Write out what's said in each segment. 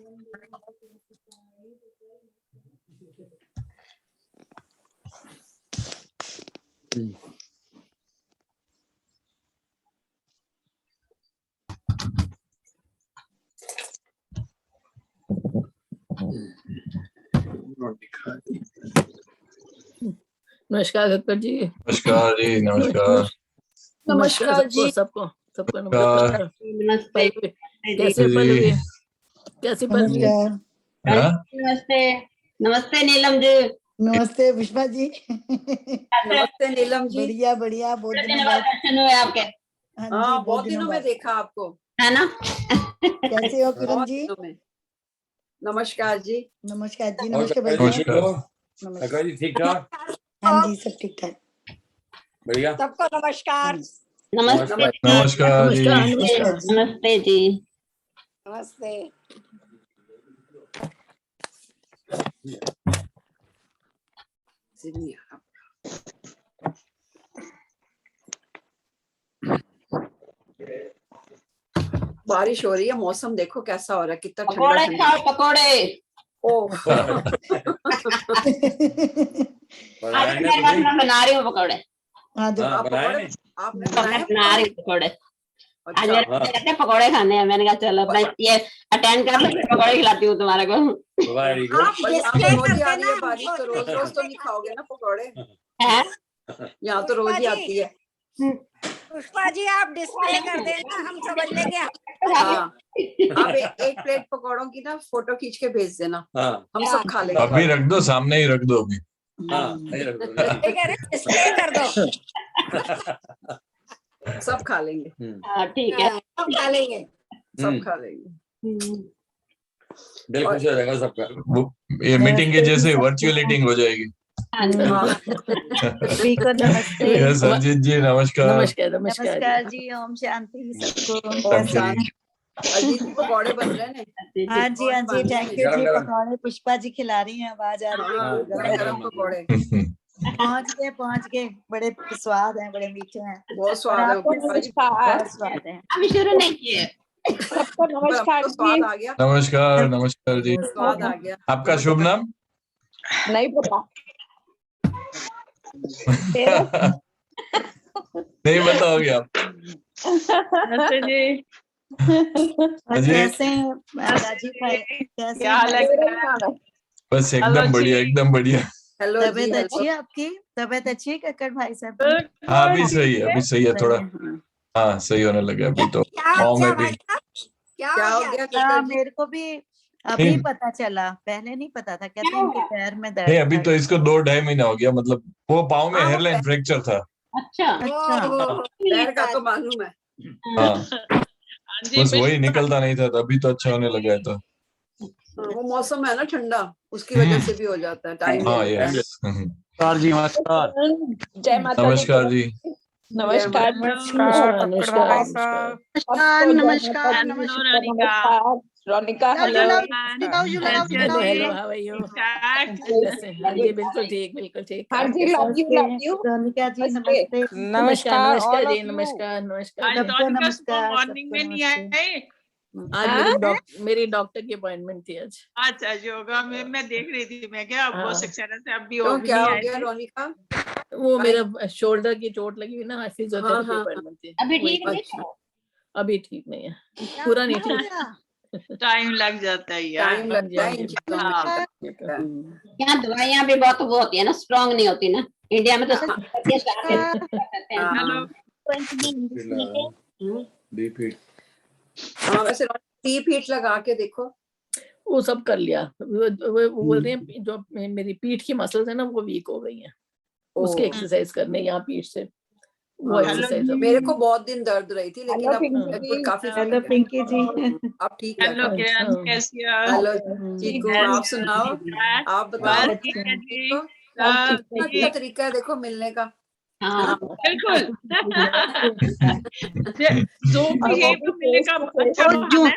नमस्कार कक्कर जी। नमस्कार जी। नमस्कार। नमस्कार जी सबको नमस्कार। नमस्ते। कैसे पल्लवी? कैसे पल्लवी? नमस्ते। नमस्ते नीलम जी। नमस्ते पुष्पा जी। नमस्ते नीलम जी। बढ़िया बढ़िया, बहुत दिनों बाद बाद दर्शन हुए आपके। हाँ, बहुत दिनों में देखा आपको, है ना? कैसे हो किरण जी? नमस्कार जी। नमस्कार जी। नमस्कार भाई साहब। नमस्कार जी। ठीक ठाक? हाँ जी, सब ठीक ठाक। बढ़िया। सबको नमस्कार। नमस्कार जी। नमस्ते जी। नमस्ते। बारिश हो रही है, मौसम देखो कैसा हो रहा है, कितना ठंडा पकोड़े ठंडा। खाओ पकोड़े। ओह आज मेरे पास मैं बना रही हूँ पकोड़े। हाँ जो आप पकौड़े आपने बनाए? बना रही हूँ पकोड़े। आज अच्छा, मेरे बच्चे कहते हैं पकोड़े खाने हैं। मैंने कहा चलो मैं ये अटेंड कर लो, पकोड़े खिलाती हूँ तुम्हारे को। Very good. भाई यहाँ पे रोज ही आ रही है बारिश, तो रोज रोज तो नहीं खाओगे ना पकौड़े। है यहाँ तो रोज ही आती है। पुष्पा जी आप डिस्प्ले कर देना, हम समझ लेंगे। हाँ, आप एक प्लेट पकौड़ों की ना फोटो खींच के भेज देना, हाँ हम सब खा लेंगे। अभी रख दो, सामने ही रख दो अभी। हाँ, नहीं रख दो, नहीं। डिस्प्ले कर दो, सब खा लेंगे। हाँ ठीक है, सब खा लेंगे। सब खा लेंगे। दिल खुश हो जाएगा सबका। ये मीटिंग के जैसे वर्चुअल मीटिंग हो जाएगी। हाँ, नमस्ते। यस अजीत जी नमस्कार। नमस्कार जी। ओम शांति सबको। ओम शांति। अजीत जी पकौड़े बन रहे हैं। हाँ जी हाँ जी, थैंक यू जी। पकौड़े पुष्पा जी खिला रही हैं, आवाज आ रही है। गरम पकौड़े पहुंच गए। बड़े स्वाद हैं, बड़े मीठे हैं। बहुत स्वाद है। बहुत स्वाद है। अभी शुरू नहीं किए। सबको नमस्कार। स्वाद आ गया। नमस्कार नमस्कार जी। स्वाद आ गया। आपका शुभ नाम? नहीं पता। नहीं बताओगे आप? जी। कैसे हैं राजीव भाई? कैसे हैं? बस एकदम बढ़िया, एकदम बढ़िया। हेलो जी। तबीयत अच्छी है आपकी? तबीयत अच्छी है कक्कड़ भाई साहब? हाँ अभी सही है, अभी सही है थोड़ा। हाँ सही होने लगा अभी तो। में भी क्या हो गया? हाँ, मेरे को भी अभी पता चला, पहले नहीं पता था। कहते हैं इनके पैर में दर्द नहीं, अभी था। तो इसको 2-2.5 महीना हो गया। मतलब वो पाँव में हेयरलाइन फ्रैक्चर था। अच्छा पैर का तो मालूम है। हाँ बस वही निकलता नहीं था, अभी तो अच्छा होने लगा है। तो वो मौसम है ना ठंडा, उसकी वजह से भी हो जाता है। टाइम हाँ यस। नमस्कार जी। नमस्कार। जय माता दी। नमस्कार जी। नमस्कार नमस्कार। नमस्कार Ronika. Hello hello how are you? हाँ जी बिल्कुल ठीक, बिल्कुल ठीक। हाँ जी, लव यू। रोनिका जी नमस्ते। नमस्कार जी। नमस्कार। सबको नमस्कार। मॉर्निंग में नहीं आए? आज मेरी डॉक्टर की अपॉइंटमेंट थी आज। अच्छा योगा में मैं देख रही थी, मैं क्या अब बहुत सक्सेना से अब भी तो हो क्या हो गया रोनिका? वो मेरा शोल्डर की चोट लगी हुई ना, फिजियोथेरेपी अपॉइंटमेंट थी। अभी ठीक नहीं अच्छा। अभी ठीक नहीं है, पूरा नहीं ठीक। टाइम लग जाता है यार। टाइम लगता है इन चीजों में। यहाँ दवाइयाँ भी बहुत वो होती है ना, स्ट्रॉन्ग नहीं होती ना। इंडिया में तो हाँ वैसे 3 फीट लगा के देखो। वो सब कर लिया। वो बोल रहे हैं जो मेरी पीठ की मसल्स है ना वो वीक हो गई हैं, उसके एक्सरसाइज करने यहाँ पीठ से वो एक्सरसाइज। मेरे को बहुत दिन दर्द रही थी, लेकिन अब काफी हेलो पिंकी जी। अब ठीक है। हेलो किरण, कैसी हो? हेलो ठीक हूँ, आप सुनाओ, आप बताओ। अच्छा तरीका है देखो मिलने का। हाँ बिल्कुल। ज़ूम भी है तो मिलने का अच्छा बहाना है।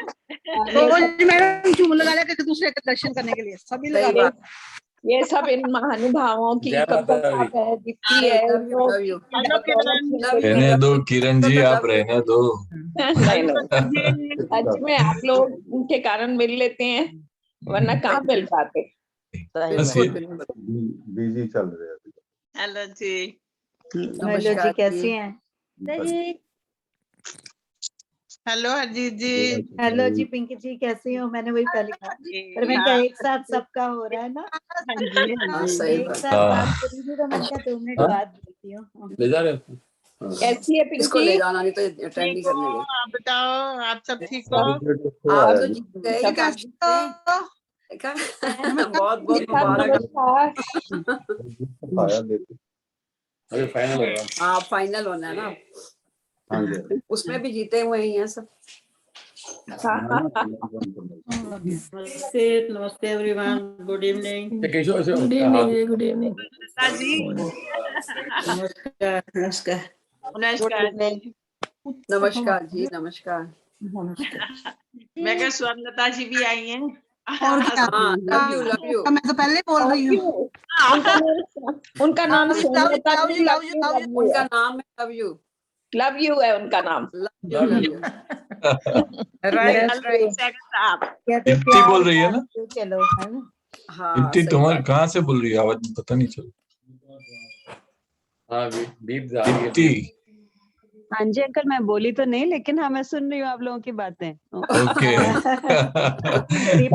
रोज मैडम झूम लगा के दूसरे के दर्शन करने के लिए सभी लगा। ये सब इन महानुभावों की जय माता दी। कृपा है, दीप्ति है, Love you, love you. Hello Kiran. Love you. रहने दो किरण जी, आप रहने दो। नहीं नहीं, सच में आप लोग उनके कारण मिल लेते हैं, वरना कहाँ मिल पाते। बस ये बिजी चल रहे हैं अभी। हेलो जी। हेलो जी, नमस्कार कैसी हैं? हेलो हरजीत जी। हेलो जी, पिंकी जी कैसी हो? मैंने वही पहले कहा, पर मैंने कहा एक साथ सबका हो रहा है ना, हाँ, सही एक बात। साथ बात करी थी, तो मैंने कहा 2 मिनट बाद बोलती हूँ। ले जा रहे हो? कैसी है इसको ले पिंकी? जाना, नहीं तो अटेंड नहीं ठीक हो? करने देगा। आप बताओ, आप सब ठीक हो? आप तो जीत गए ही सब काशी से। देखा? बहुत बहुत सब मुबारक। नमस्कार। अभी फाइनल होगा। हाँ, फाइनल होना है ना, हाँ जी। उसमें भी जीते हुए ही हैं सब। नमस्ते एवरीवन, गुड इवनिंग। केशव से good evening, good evening. Lata ji. नमस्कार नमस्कार। नमस्कार जी। नमस्कार जी, नमस्कार। मैं क्या स्वर्णलता जी भी आई हैं। और क्या? हाँ, लव यू, लव यू। मैं तो पहले बोल रही हूँ। उनका नाम Sunita love you, love you, love you. उनका नाम है लव यू। लव यू है उनका नाम। Love you, love you. Right साहब। दीप्ति बोल रही है ना? चलो, है ना? हाँ, दीप्ति सही तुम्हारे बात। कहाँ से बोल रही है? आवाज पता नहीं चल। हाँ, दीप जा रही है। दीप्ति। हाँ जी अंकल, मैं बोली तो नहीं, लेकिन हाँ मैं सुन रही हूँ आप लोगों की बातें। ओके।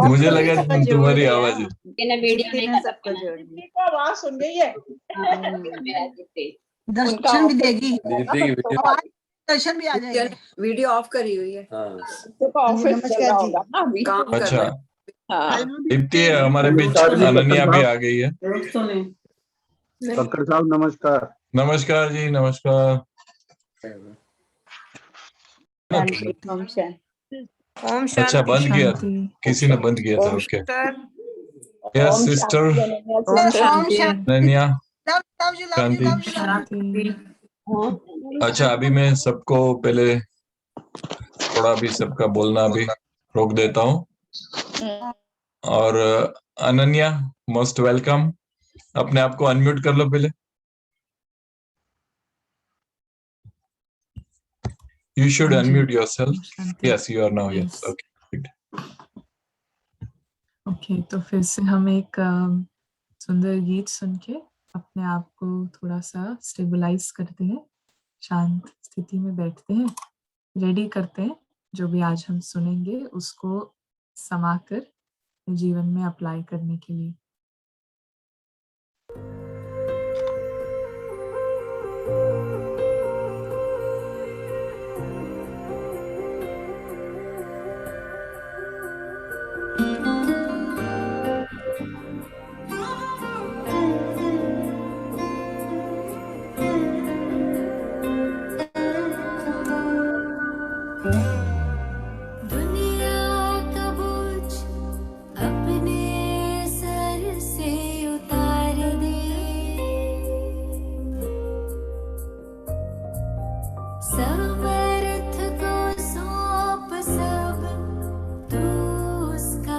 मुझे लगा तुम्हारी आवाज है। वीडियो नहीं कर सबको जोड़ दिया। दीप्ति को आवाज सुन गई है। दर्शन भी देगी, दीप्ति की वीडियो। दर्शन भी आ जाएंगे। वीडियो ऑफ करी हुई है। हाँ। ऑफिस चल रहा होगा ना अभी। काम कर अच्छा। रहे हैं। हाँ, दीप्ति हमारे बीच अनन्या भी आ गई है। कक्कड़ साहब नमस्कार। नमस्कार जी, नमस्कार। ओम शांति। ओम अच्छा, शांति। बंद किया था, किसी ने बंद किया था। Okay. Yes sister Ananya. Love you, love you, love you. अच्छा, अभी मैं सबको पहले थोड़ा भी सबका बोलना अभी रोक देता हूँ। और अनन्या मोस्ट वेलकम। अपने आप को अनम्यूट कर लो पहले। You should unmute yourself. Yes, you are now. Yes. Okay. Okay, तो फिर से हम एक सुंदर गीत सुन के अपने आप को थोड़ा सा स्टेबलाइज करते हैं, शांत स्थिति में बैठते हैं, रेडी करते हैं जो भी आज हम सुनेंगे उसको समाकर जीवन में अप्लाई करने के लिए। समर्थ को सौंप सब तू उसका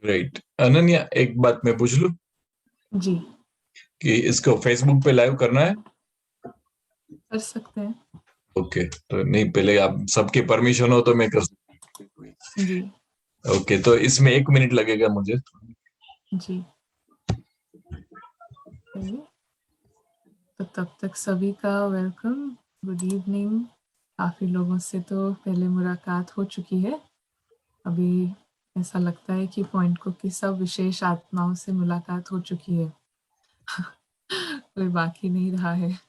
राइट। अनन्या, एक बात मैं पूछ लूं जी, कि इसको फेसबुक पे लाइव करना है? कर सकते हैं। ओके, तो नहीं, पहले आप सबके परमिशन हो तो मैं कर सकता। जी ओके, तो इसमें 1 मिनट लगेगा मुझे। जी, चलिए, तो तब तक सभी का वेलकम, गुड इवनिंग। काफ़ी लोगों से तो पहले मुलाकात हो चुकी है। अभी ऐसा लगता है कि पॉइंट को की सब विशेष आत्माओं से मुलाकात हो चुकी है। कोई बाकी नहीं रहा है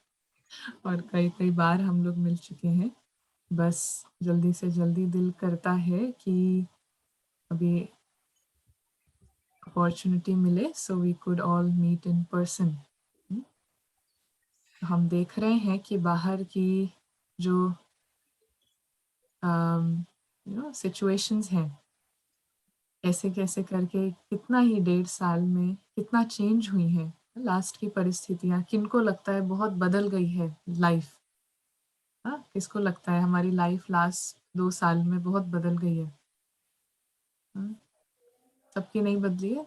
और कई बार हम लोग मिल चुके हैं। बस जल्दी से जल्दी दिल करता है कि अभी अपॉर्चुनिटी मिले so we could all meet in person. हम देख रहे हैं कि बाहर की जो सिचुएशंस हैं, कैसे कैसे करके कितना ही 1.5 साल में कितना चेंज हुई है। लास्ट की परिस्थितियाँ किनको लगता है बहुत बदल गई है लाइफ? हाँ, किसको लगता है हमारी लाइफ लास्ट 2 साल में बहुत बदल गई है? हाँ, सबकी नहीं बदली है।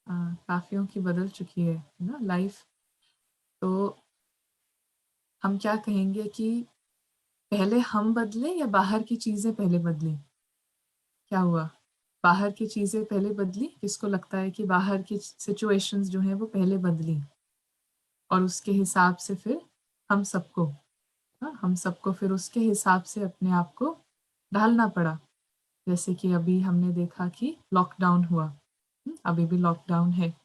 काफियों की बदल चुकी है ना लाइफ। तो हम क्या कहेंगे कि पहले हम बदले या बाहर की चीजें पहले बदली? क्या हुआ? बाहर की चीजें पहले बदली? किसको लगता है कि बाहर की सिचुएशंस जो हैं वो पहले बदली और उसके हिसाब से फिर हम सबको हम सबको फिर उसके हिसाब से अपने आप को ढालना पड़ा। जैसे कि अभी हमने देखा कि लॉकडाउन हुआ, अभी भी लॉकडाउन है।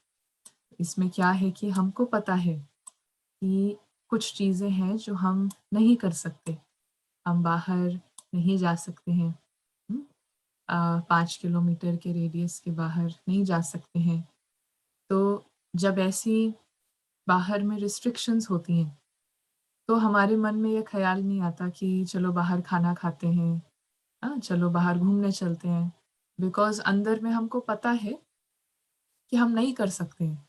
इसमें क्या है कि हमको पता है कि कुछ चीज़ें हैं जो हम नहीं कर सकते। हम बाहर नहीं जा सकते हैं, 5 किलोमीटर के रेडियस के बाहर नहीं जा सकते हैं। तो जब ऐसी बाहर में रिस्ट्रिक्शंस होती हैं, तो हमारे मन में ये ख़्याल नहीं आता कि चलो बाहर खाना खाते हैं, चलो बाहर घूमने चलते हैं। बिकॉज़ अंदर में हमको पता है कि हम नहीं कर सकते हैं।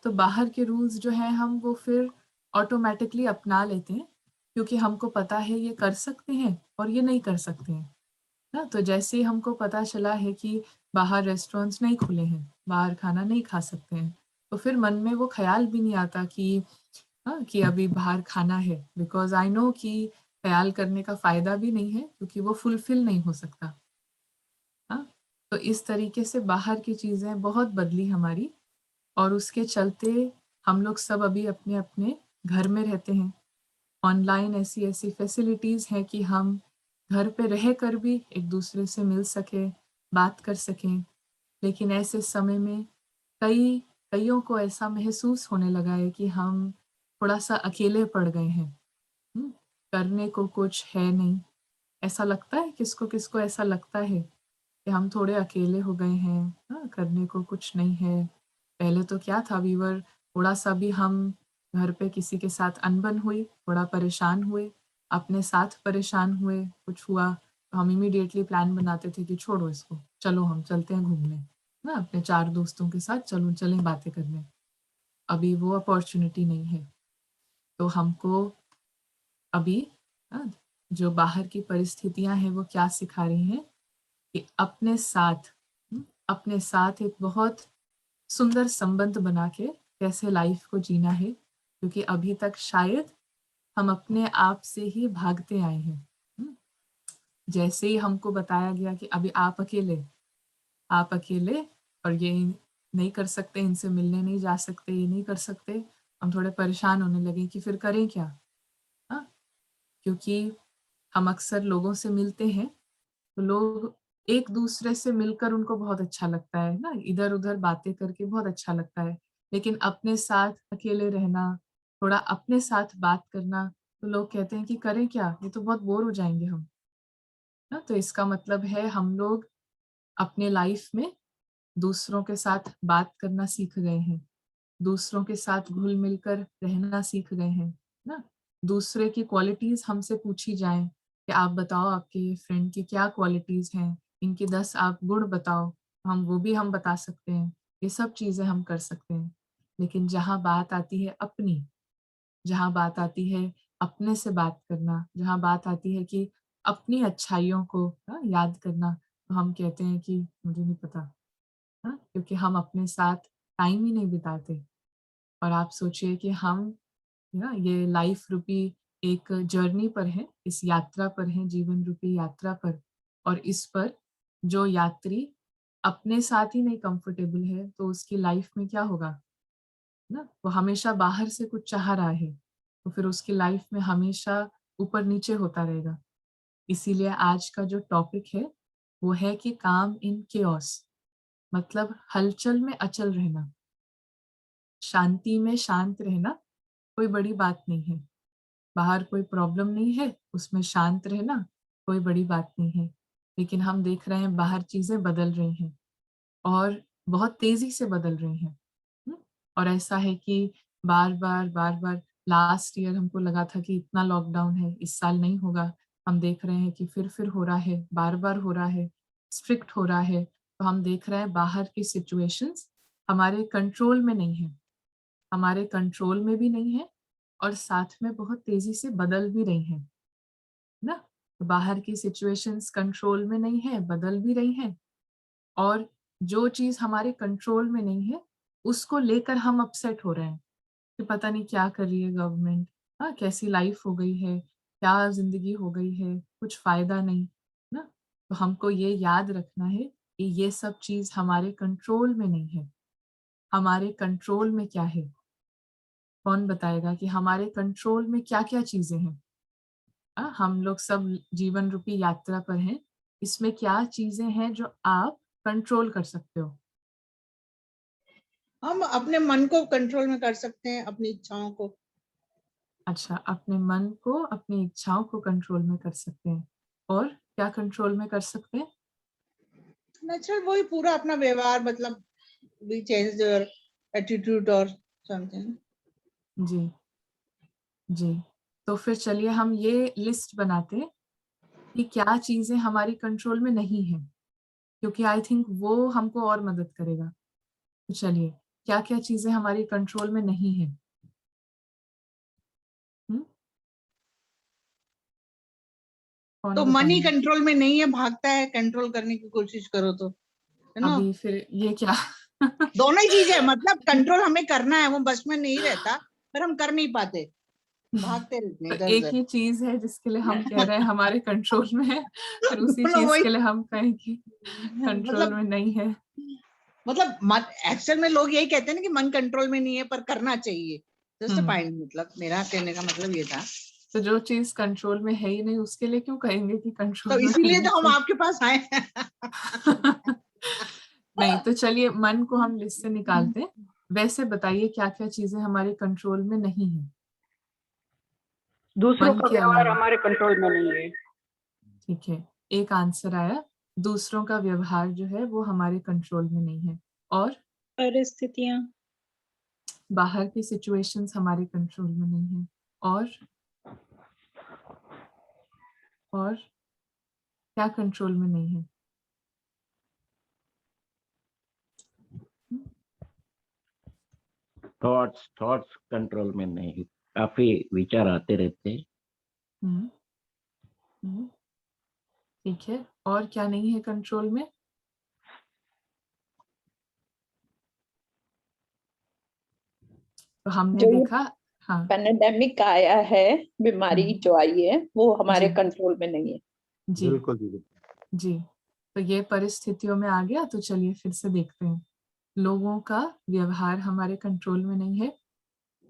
तो बाहर के रूल्स जो हैं हम वो फिर ऑटोमैटिकली अपना लेते हैं, क्योंकि हमको पता है ये कर सकते हैं और ये नहीं कर सकते हैं। तो जैसे ही हमको पता चला है कि बाहर रेस्टोरेंट्स नहीं खुले हैं, बाहर खाना नहीं खा सकते हैं, तो फिर मन में वो ख़्याल भी नहीं आता कि अभी बाहर खाना है, बिकॉज़ आई नो कि ख़्याल करने का फ़ायदा भी नहीं है, क्योंकि वो फुलफ़िल नहीं हो सकता। तो इस तरीके से बाहर की चीज़ें बहुत बदली हमारी और उसके चलते हम लोग सब अभी अपने-अपने घर में रहते हैं। ऑनलाइन ऐसी-ऐसी फैसिलिटीज़ हैं कि हम घर पे रह कर भी एक-दूसरे से मिल सकें, बात कर सकें। लेकिन ऐसे समय में कइयों को ऐसा महसूस होने लगा है कि हम थोड़ा-सा अकेले पड़ गए हैं। हुँ? करने को कुछ है नहीं। ऐसा लगता है किसको-किसको ऐसा लगता है कि हम थोड़े अकेले हो गए हैं, करने को कुछ नहीं है। पहले तो क्या था, थोड़ा-सा भी हम घर पे किसी के साथ अनबन हुई, थोड़ा परेशान हुए, अपने साथ परेशान हुए, कुछ हुआ, तो हम इमीडिएटली प्लान बनाते थे कि छोड़ो इसको, चलो हम चलते हैं घूमने, ना अपने 4 दोस्तों के साथ चलो चलें बातें करने। अभी वो अपॉर्च्युनिटी नहीं है। तो हमको अभी जो बाहर की परिस्थितियाँ हैं वो क्या सिखा रही हैं कि अपने साथ एक बहुत सुंदर संबंध बना के कैसे लाइफ को जीना है, क्योंकि अभी तक शायद हम अपने आप से ही भागते आए हैं। जैसे ही हमको बताया गया कि अभी आप अकेले और ये नहीं कर सकते, इनसे मिलने नहीं जा सकते, ये नहीं कर सकते, हम थोड़े परेशान होने लगे कि फिर करें क्या? हाँ, क्योंकि हम अक्सर लोगों से मिलते हैं, तो लोग एक-दूसरे से मिलकर उनको बहुत अच्छा लगता है ना, इधर-उधर बातें करके बहुत अच्छा लगता है। लेकिन अपने साथ अकेले रहना, थोड़ा अपने साथ बात करना, तो लोग कहते हैं कि करें क्या? ये तो बहुत बोर हो जाएँगे हम। ना, तो इसका मतलब है हम लोग अपने लाइफ में दूसरों के साथ बात करना सीख गए हैं। दूसरों के साथ घुल-मिल कर रहना सीख गए हैं, ना? दूसरे की क्वालिटीज़ हमसे पूछी जाएँ कि आप बताओ आपके फ्रेंड की क्या क्वालिटीज़ हैं? इनके 10 आप गुण बताओ, हम बता सकते हैं। ये सब चीज़ें हम कर सकते हैं। लेकिन जहाँ बात आती है जहाँ बात आती है अपने से बात करना, जहाँ बात आती है कि अपनी अच्छाइयों को याद करना, तो हम कहते हैं कि मुझे नहीं पता, हाँ, क्योंकि हम अपने साथ टाइम ही नहीं बिताते। और आप सोचिए कि हम ये लाइफ रूपी एक जर्नी पर है, इस यात्रा पर है, जीवन रूपी यात्रा पर, और इस पर जो यात्री अपने साथ ही नहीं कंफर्टेबल है तो उसकी लाइफ में क्या होगा ना, वो हमेशा बाहर से कुछ चाह रहा है तो फिर उसकी लाइफ में हमेशा ऊपर नीचे होता रहेगा। इसीलिए आज का जो टॉपिक है वो है कि काम इन केओस, मतलब हलचल में अचल रहना, शांति में शांत रहना कोई बड़ी बात नहीं है। बाहर कोई प्रॉब्लम नहीं है, उसमें शांत रहना कोई बड़ी बात नहीं है। लेकिन हम देख रहे हैं बाहर चीजें बदल रही हैं और बहुत तेजी से बदल रही हैं। और ऐसा है कि बार बार लास्ट ईयर हमको लगा था कि इतना लॉकडाउन है, इस साल नहीं होगा। हम देख रहे हैं कि फिर हो रहा है, बार बार हो रहा है, स्ट्रिक्ट हो रहा है। तो हम देख रहे हैं बाहर की सिचुएशंस हमारे कंट्रोल में नहीं है, हमारे कंट्रोल में भी नहीं है और साथ में बहुत तेजी से बदल भी रही हैं ना। तो बाहर की सिचुएशंस कंट्रोल में नहीं है, बदल भी रही हैं, और जो चीज हमारे कंट्रोल में नहीं है उसको लेकर हम अपसेट हो रहे हैं कि पता नहीं क्या कर रही है गवर्नमेंट, हाँ कैसी लाइफ हो गई है, क्या जिंदगी हो गई है, कुछ फायदा नहीं ना। तो हमको ये याद रखना है कि ये सब चीज हमारे कंट्रोल में नहीं है। हमारे कंट्रोल में क्या है? कौन बताएगा कि हमारे कंट्रोल में क्या क्या चीजें हैं? हम लोग सब जीवन रूपी यात्रा पर हैं, इसमें क्या चीजें हैं जो आप कंट्रोल कर सकते हो? हम अपने मन को कंट्रोल में कर सकते हैं, अपनी इच्छाओं को। अच्छा, अपने मन को, अपनी इच्छाओं को कंट्रोल में कर सकते हैं। और क्या कंट्रोल में कर सकते हैं? नेचुरल वही पूरा अपना व्यवहार, मतलब वी चेंज योर एटीट्यूड और समथिंग। जी जी, तो फिर चलिए हम ये लिस्ट बनाते हैं कि क्या चीजें हमारी कंट्रोल में नहीं है, क्योंकि आई थिंक वो हमको और मदद करेगा। तो चलिए, क्या क्या चीजें हमारी कंट्रोल में नहीं है? तो मन ही कंट्रोल में नहीं है, भागता है, कंट्रोल करने की कोशिश करो तो, है ना। अभी फिर ये क्या दोनों ही चीज है, मतलब कंट्रोल हमें करना है, वो बस में नहीं रहता, पर हम कर नहीं पाते, भागते रहते हैं तो एक ही चीज है जिसके लिए हम कह रहे हैं हमारे कंट्रोल में है, फिर उसी चीज के लिए हम कहें कि कंट्रोल में नहीं है। मतलब एक्चुअल में लोग यही कहते हैं ना कि मन कंट्रोल में नहीं है पर करना चाहिए, जस्ट पॉइंट, मतलब मेरा कहने का मतलब ये था। तो जो चीज कंट्रोल में है ही नहीं उसके लिए क्यों कहेंगे कि कंट्रोल तो इसीलिए तो हम आपके पास आए नहीं, तो चलिए मन को हम लिस्ट से निकालते हैं। वैसे बताइए क्या क्या चीजें हमारे कंट्रोल में नहीं है? दूसरों का व्यवहार हमारे कंट्रोल में नहीं है। ठीक है, एक आंसर आया, दूसरों का व्यवहार जो है वो हमारे कंट्रोल में नहीं है। और परिस्थितियां, बाहर की सिचुएशंस हमारे कंट्रोल में नहीं है। और क्या कंट्रोल में नहीं है? थॉट्स कंट्रोल में नहीं, काफी विचार आते रहते हैं। ठीक है, और क्या नहीं है कंट्रोल में? तो हमने देखा, हाँ, पैंडेमिक आया है, बीमारी जो आई है वो हमारे कंट्रोल में नहीं है। जी जी, तो ये परिस्थितियों में आ गया। तो चलिए फिर से देखते हैं, लोगों का व्यवहार हमारे कंट्रोल में नहीं है,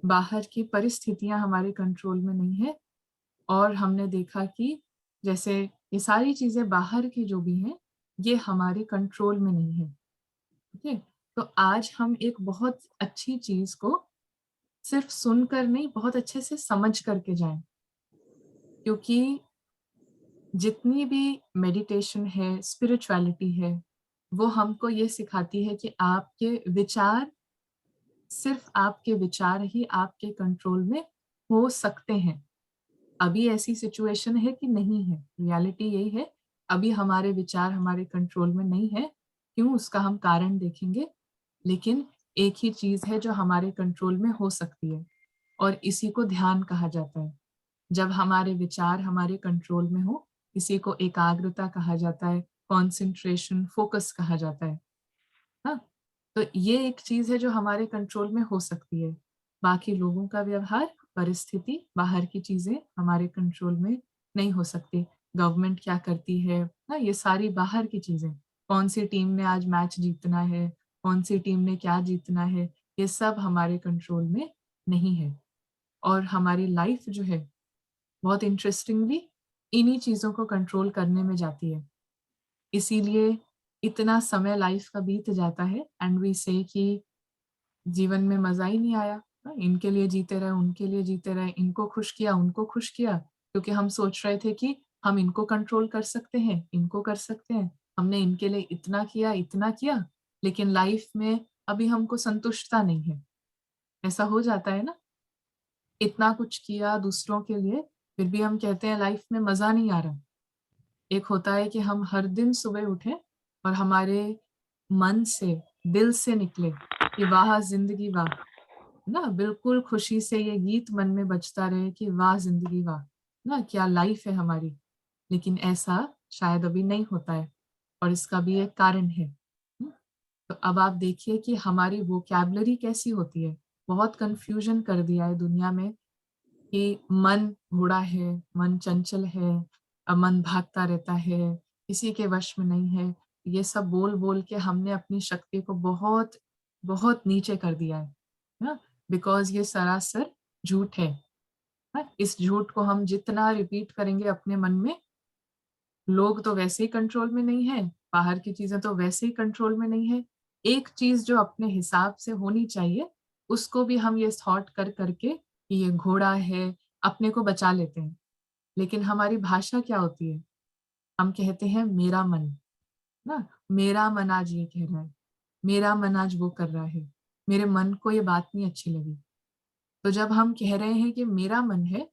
बाहर की परिस्थितियां हमारे कंट्रोल में नहीं है, और हमने देखा कि जैसे ये सारी चीजें बाहर की जो भी हैं ये हमारे कंट्रोल में नहीं है। ठीक है, तो आज हम एक बहुत अच्छी चीज को सिर्फ सुनकर नहीं, बहुत अच्छे से समझ करके जाएं, क्योंकि जितनी भी मेडिटेशन है, स्पिरिचुअलिटी है, वो हमको ये सिखाती है कि आपके विचार, सिर्फ आपके विचार ही आपके कंट्रोल में हो सकते हैं। अभी ऐसी सिचुएशन है कि नहीं है, रियलिटी यही है, अभी हमारे विचार हमारे कंट्रोल में नहीं है। क्यों, उसका हम कारण देखेंगे। लेकिन एक ही चीज है जो हमारे कंट्रोल में हो सकती है, और इसी को ध्यान कहा जाता है। जब हमारे विचार हमारे कंट्रोल में हो, इसी को एकाग्रता कहा जाता है, कॉन्सेंट्रेशन, फोकस कहा जाता है। हाँ, तो ये एक चीज है जो हमारे कंट्रोल में हो सकती है। बाकी लोगों का व्यवहार, परिस्थिति, बाहर की चीजें हमारे कंट्रोल में नहीं हो सकती। गवर्नमेंट क्या करती है ना, ये सारी बाहर की चीजें, कौन सी टीम ने आज मैच जीतना है, कौन सी टीम ने क्या जीतना है, ये सब हमारे कंट्रोल में नहीं है। और हमारी लाइफ जो है बहुत इंटरेस्टिंगली इन्हीं चीजों को कंट्रोल करने में जाती है। इसीलिए इतना समय लाइफ का बीत जाता है एंड वी से कि जीवन में मजा ही नहीं आया, इनके लिए जीते रहे, उनके लिए जीते रहे, इनको खुश किया, उनको खुश किया, क्योंकि हम सोच रहे थे कि हम इनको कंट्रोल कर सकते हैं, इनको कर सकते हैं, हमने इनके लिए इतना किया, लेकिन लाइफ में अभी हमको संतुष्टता नहीं है। ऐसा हो जाता है ना, इतना कुछ किया दूसरों के लिए, फिर भी हम कहते हैं लाइफ में मजा नहीं आ रहा। एक होता है कि हम हर दिन सुबह उठे और हमारे मन से, दिल से निकले कि वाह जिंदगी वाह, ना बिल्कुल खुशी से ये गीत मन में बजता रहे कि वाह जिंदगी वाह, ना क्या लाइफ है हमारी। लेकिन ऐसा शायद अभी नहीं होता है और इसका भी एक कारण है। तो अब आप देखिए कि हमारी वोकैबुलरी कैसी होती है। बहुत कंफ्यूजन कर दिया है दुनिया में कि मन घोड़ा है, मन चंचल है, मन भागता रहता है, किसी के वश में नहीं है। ये सब बोल बोल के हमने अपनी शक्ति को बहुत बहुत नीचे कर दिया है ना, बिकॉज ये सरासर झूठ है ना? इस झूठ को हम जितना रिपीट करेंगे अपने मन में, लोग तो वैसे ही कंट्रोल में नहीं है, बाहर की चीजें तो वैसे ही कंट्रोल में नहीं है, एक चीज जो अपने हिसाब से होनी चाहिए उसको भी हम ये थॉट कर करके कि ये घोड़ा है, अपने को बचा लेते हैं। लेकिन हमारी भाषा क्या होती है, हम कहते हैं मेरा मन, ना मेरा मन आज ये कह रहा है, मेरा मन आज वो कर रहा है, मेरे मन को ये बात नहीं अच्छी लगी। तो जब हम कह रहे हैं कि मेरा मन है,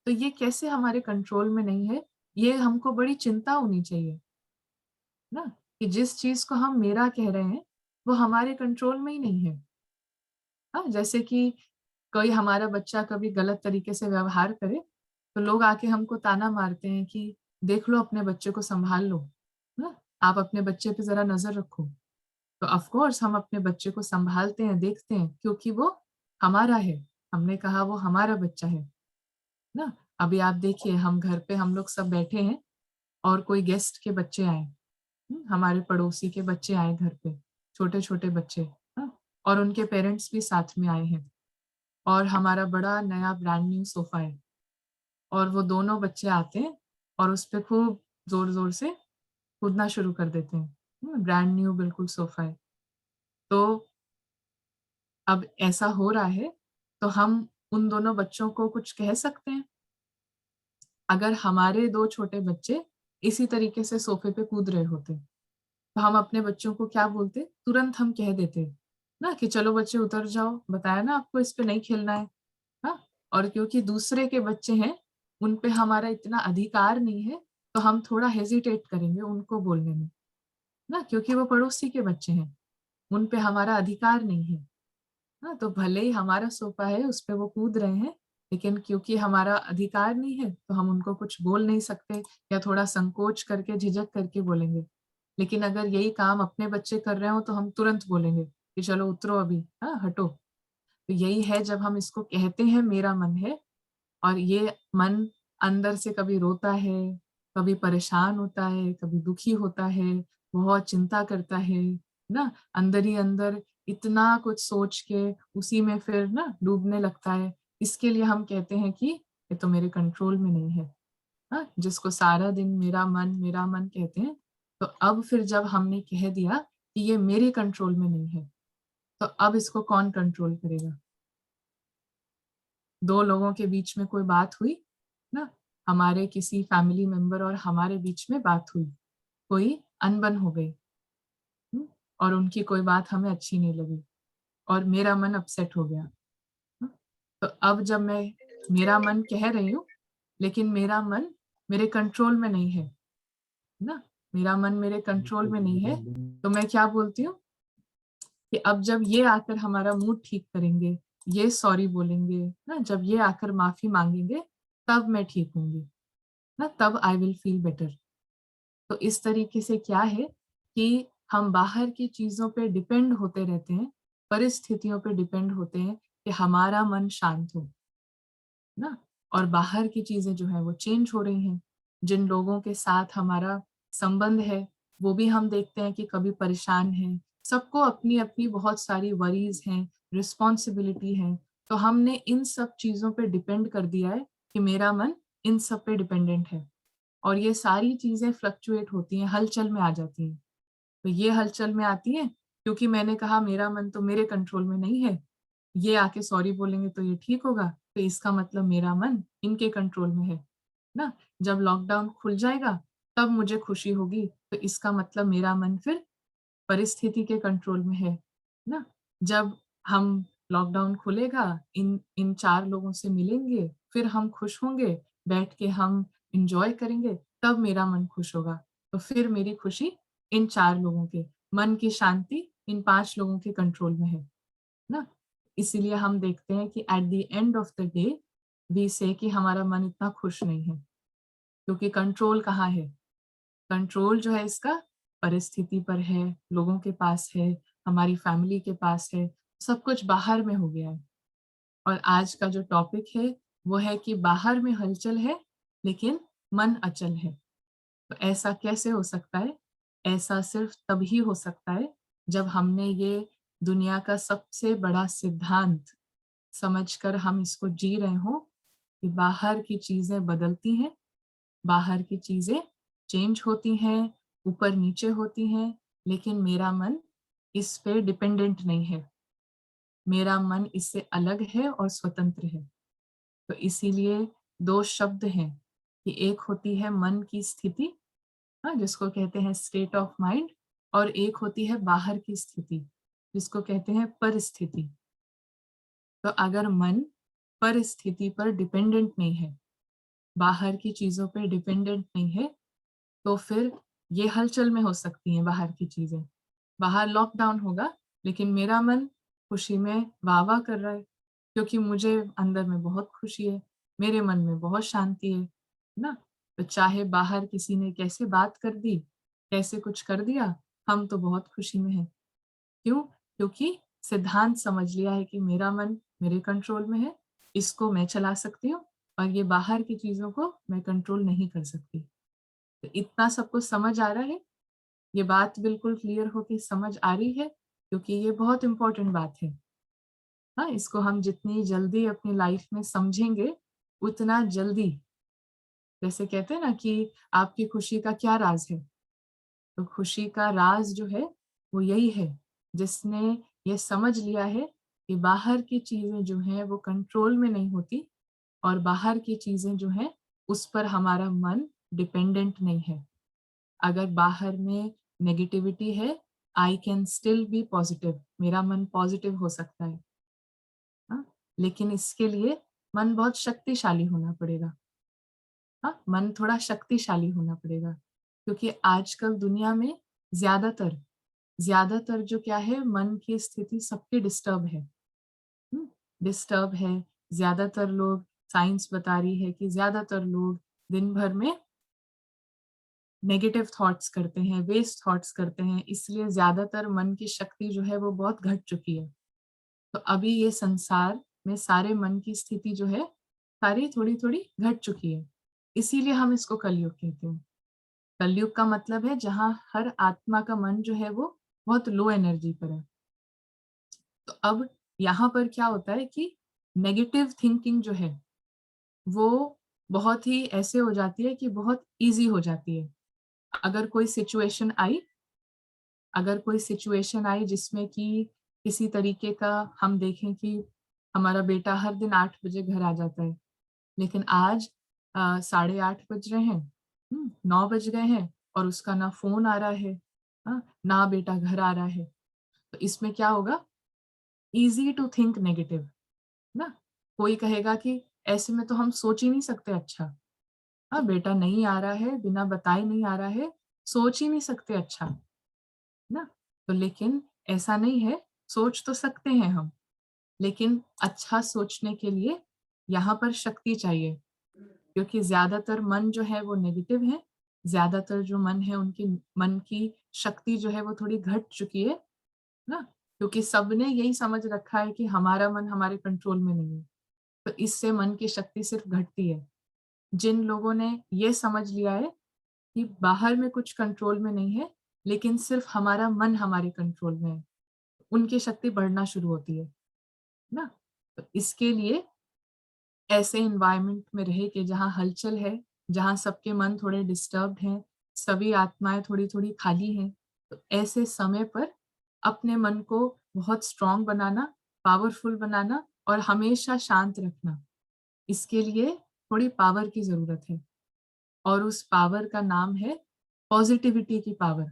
तो ये कैसे हमारे कंट्रोल में नहीं है, ये हमको बड़ी चिंता होनी चाहिए ना, कि जिस चीज को हम मेरा कह रहे हैं वो हमारे कंट्रोल में ही नहीं है। हाँ, जैसे कि कोई हमारा बच्चा कभी गलत तरीके से व्यवहार करे तो लोग आके हमको ताना मारते हैं कि देख लो अपने बच्चे को संभाल लो ना, आप अपने बच्चे पे जरा नजर रखो। तो ऑफ कोर्स हम अपने बच्चे को संभालते हैं, देखते हैं, क्योंकि वो हमारा है, हमने कहा वो हमारा बच्चा है ना। अभी आप देखिए, हम घर पे हम लोग सब बैठे हैं और कोई गेस्ट के बच्चे आए, हमारे पड़ोसी के बच्चे आए घर पे, छोटे छोटे बच्चे, हाँ, और उनके पेरेंट्स भी साथ में आए हैं, और हमारा बड़ा नया ब्रांड न्यू सोफा है, और वो दोनों बच्चे आते हैं और उस पर खूब जोर जोर से कूदना शुरू कर देते हैं। ब्रांड न्यू बिल्कुल सोफा है। तो अब ऐसा हो रहा है तो हम उन दोनों बच्चों को कुछ कह सकते हैं? अगर हमारे दो छोटे बच्चे इसी तरीके से सोफे पे कूद रहे होते तो हम अपने बच्चों को क्या बोलते? तुरंत हम कह देते ना कि चलो बच्चे उतर जाओ, बताया ना आपको इस पे नहीं खेलना है। हाँ, और क्योंकि दूसरे के बच्चे हैं, उन पे हमारा इतना अधिकार नहीं है, तो हम थोड़ा हेजिटेट करेंगे उनको बोलने में ना, क्योंकि वो पड़ोसी के बच्चे हैं, उन पे हमारा अधिकार नहीं है। हाँ, तो भले ही हमारा सोफा है, उस पे वो कूद रहे हैं, लेकिन क्योंकि हमारा अधिकार नहीं है तो हम उनको कुछ बोल नहीं सकते, या थोड़ा संकोच करके, झिझक करके बोलेंगे। लेकिन अगर यही काम अपने बच्चे कर रहे हो तो हम तुरंत बोलेंगे कि चलो उतरो अभी, हाँ हटो। तो यही है, जब हम इसको कहते हैं मेरा मन है, और ये मन अंदर से कभी रोता है, कभी परेशान होता है, कभी दुखी होता है, बहुत चिंता करता है ना, अंदर ही अंदर इतना कुछ सोच के उसी में फिर ना डूबने लगता है। इसके लिए हम कहते हैं कि ये तो मेरे कंट्रोल में नहीं है। हाँ, जिसको सारा दिन मेरा मन कहते हैं, तो अब फिर जब हमने कह दिया कि ये मेरे कंट्रोल में नहीं है, तो अब इसको कौन कंट्रोल करेगा? दो लोगों के बीच में कोई बात हुई ना, हमारे किसी फैमिली मेंबर और हमारे बीच में बात हुई, कोई अनबन हो गई, और उनकी कोई बात हमें अच्छी नहीं लगी और मेरा मन अपसेट हो गया। तो अब जब मैं मेरा मन कह रही हूँ, लेकिन मेरा मन मेरे कंट्रोल में नहीं है ना, मेरा मन मेरे कंट्रोल में नहीं है, तो मैं क्या बोलती हूँ कि अब जब ये आकर हमारा मूड ठीक करेंगे, ये सॉरी बोलेंगे ना, जब ये आकर माफी मांगेंगे, तब मैं ठीक होंगी ना, तब आई विल फील बेटर। तो इस तरीके से क्या है कि हम बाहर की चीजों पे डिपेंड होते रहते हैं, परिस्थितियों पे डिपेंड होते हैं कि हमारा मन शांत हो ना। और बाहर की चीजें जो है वो चेंज हो रही हैं। जिन लोगों के साथ हमारा संबंध है वो भी हम देखते हैं कि कभी परेशान है, सबको अपनी अपनी बहुत सारी वरीज हैं, रिस्पॉन्सिबिलिटी है। तो हमने इन सब चीजों पे डिपेंड कर दिया है कि मेरा मन इन सब पे डिपेंडेंट है, और ये सारी चीजें फ्लक्चुएट होती हैं, हलचल में आ जाती हैं। तो ये हलचल में आती है क्योंकि मैंने कहा मेरा मन तो मेरे कंट्रोल में नहीं है, ये आके सॉरी बोलेंगे तो ये ठीक होगा, तो इसका मतलब मेरा मन इनके कंट्रोल में है ना। जब लॉकडाउन खुल जाएगा तब मुझे खुशी होगी, तो इसका मतलब मेरा मन फिर परिस्थिति के कंट्रोल में है ना। जब हम लॉकडाउन खुलेगा, इन 4 लोगों से मिलेंगे, फिर हम खुश होंगे, बैठ के हम एंजॉय करेंगे, तब मेरा मन खुश होगा। तो फिर मेरी खुशी इन 4 लोगों के, मन की शांति इन 5 लोगों के कंट्रोल में है ना। इसीलिए हम देखते हैं कि at the end of the day we say कि हमारा मन इतना खुश नहीं है, क्योंकि कंट्रोल कहाँ है? कंट्रोल जो है इसका परिस्थिति पर है, लोगों के पास है, हमारी फैमिली के पास है, सब कुछ बाहर में हो गया है। और आज का जो टॉपिक है वो है कि बाहर में हलचल है लेकिन मन अचल है। तो ऐसा कैसे हो सकता है? ऐसा सिर्फ तभी हो सकता है जब हमने ये दुनिया का सबसे बड़ा सिद्धांत समझकर हम इसको जी रहे हो कि बाहर की चीजें बदलती हैं, बाहर की चीजें चेंज होती हैं, ऊपर नीचे होती हैं, लेकिन मेरा मन इस पे डिपेंडेंट नहीं है, मेरा मन इससे अलग है और स्वतंत्र है। तो इसीलिए 2 शब्द हैं कि एक होती है मन की स्थिति, हाँ, जिसको कहते हैं स्टेट ऑफ माइंड, और एक होती है बाहर की स्थिति जिसको कहते हैं परिस्थिति। तो अगर मन परिस्थिति पर डिपेंडेंट नहीं है, बाहर की चीजों पर डिपेंडेंट नहीं है, तो फिर ये हलचल में हो सकती हैं बाहर की चीजें। बाहर लॉकडाउन होगा लेकिन मेरा मन खुशी में वाह वाह कर रहा है, क्योंकि मुझे अंदर में बहुत खुशी है, मेरे मन में बहुत शांति है ना। तो चाहे बाहर किसी ने कैसे बात कर दी, कैसे कुछ कर दिया, हम तो बहुत खुशी में हैं। क्यों? क्योंकि सिद्धांत समझ लिया है कि मेरा मन मेरे कंट्रोल में है, इसको मैं चला सकती हूँ, और ये बाहर की चीजों को मैं कंट्रोल नहीं कर सकती। तो इतना सबको समझ आ रहा है? ये बात बिल्कुल क्लियर होके समझ आ रही है, क्योंकि ये बहुत इंपॉर्टेंट बात है। हाँ, इसको हम जितनी जल्दी अपनी लाइफ में समझेंगे उतना जल्दी, जैसे कहते हैं ना कि आपकी खुशी का क्या राज है, तो खुशी का राज जो है वो यही है, जिसने ये समझ लिया है कि बाहर की चीजें जो हैं वो कंट्रोल में नहीं होती, और बाहर की चीजें जो हैं उस पर हमारा मन डिपेंडेंट नहीं है। अगर बाहर में नेगेटिविटी है, I can still be positive, मेरा मन पॉजिटिव हो सकता है। हाँ, लेकिन इसके लिए मन बहुत शक्तिशाली होना पड़ेगा। हाँ, मन थोड़ा शक्तिशाली होना पड़ेगा, क्योंकि आजकल दुनिया में ज्यादातर जो क्या है, मन की स्थिति सबकी डिस्टर्ब है, डिस्टर्ब है। ज्यादातर लोग, साइंस बता रही है कि ज्यादातर लोग दिन भर में नेगेटिव थॉट्स करते हैं, वेस्ट थॉट्स करते हैं, इसलिए ज्यादातर मन की शक्ति जो है वो बहुत घट चुकी है। तो अभी ये संसार में सारे मन की स्थिति जो है सारी थोड़ी थोड़ी घट चुकी है, इसीलिए हम इसको कलयुग कहते हैं। कलयुग का मतलब है जहाँ हर आत्मा का मन जो है वो बहुत लो एनर्जी पर है। तो अब यहाँ पर क्या होता है कि नेगेटिव थिंकिंग जो है वो बहुत ही ऐसे हो जाती है कि बहुत इजी हो जाती है। अगर कोई सिचुएशन आई जिसमें कि किसी तरीके का हम देखें कि हमारा बेटा हर दिन 8 बजे घर आ जाता है, लेकिन आज 8:30 बज रहे हैं, 9 बज गए हैं, और उसका ना फोन आ रहा है, ना बेटा घर आ रहा है। तो इसमें क्या होगा? इजी टू थिंक नेगेटिव ना। कोई कहेगा कि ऐसे में तो हम सोच ही नहीं सकते, अच्छा बेटा नहीं आ रहा है, बिना बताए नहीं आ रहा है, सोच ही नहीं सकते अच्छा ना। तो लेकिन ऐसा नहीं है, सोच तो सकते हैं हम, लेकिन अच्छा सोचने के लिए यहाँ पर शक्ति चाहिए, क्योंकि ज्यादातर मन जो है वो नेगेटिव है, ज्यादातर जो मन है उनकी मन की शक्ति जो है वो थोड़ी घट चुकी है ना, क्योंकि सबने यही समझ रखा है कि हमारा मन हमारे कंट्रोल में नहीं है, तो इससे मन की शक्ति सिर्फ घटती है। जिन लोगों ने ये समझ लिया है कि बाहर में कुछ कंट्रोल में नहीं है, लेकिन सिर्फ हमारा मन हमारे कंट्रोल में है, उनकी शक्ति बढ़ना शुरू होती है ना। तो इसके लिए ऐसे इन्वायरमेंट में रहे कि जहाँ हलचल है, जहाँ सबके मन थोड़े डिस्टर्ब्ड हैं, सभी आत्माएं थोड़ी थोड़ी खाली हैं, तो ऐसे समय पर अपने मन को बहुत स्ट्रांग बनाना, पावरफुल बनाना और हमेशा शांत रखना, इसके लिए थोड़ी पावर की जरूरत है। और उस पावर का नाम है पॉजिटिविटी की पावर।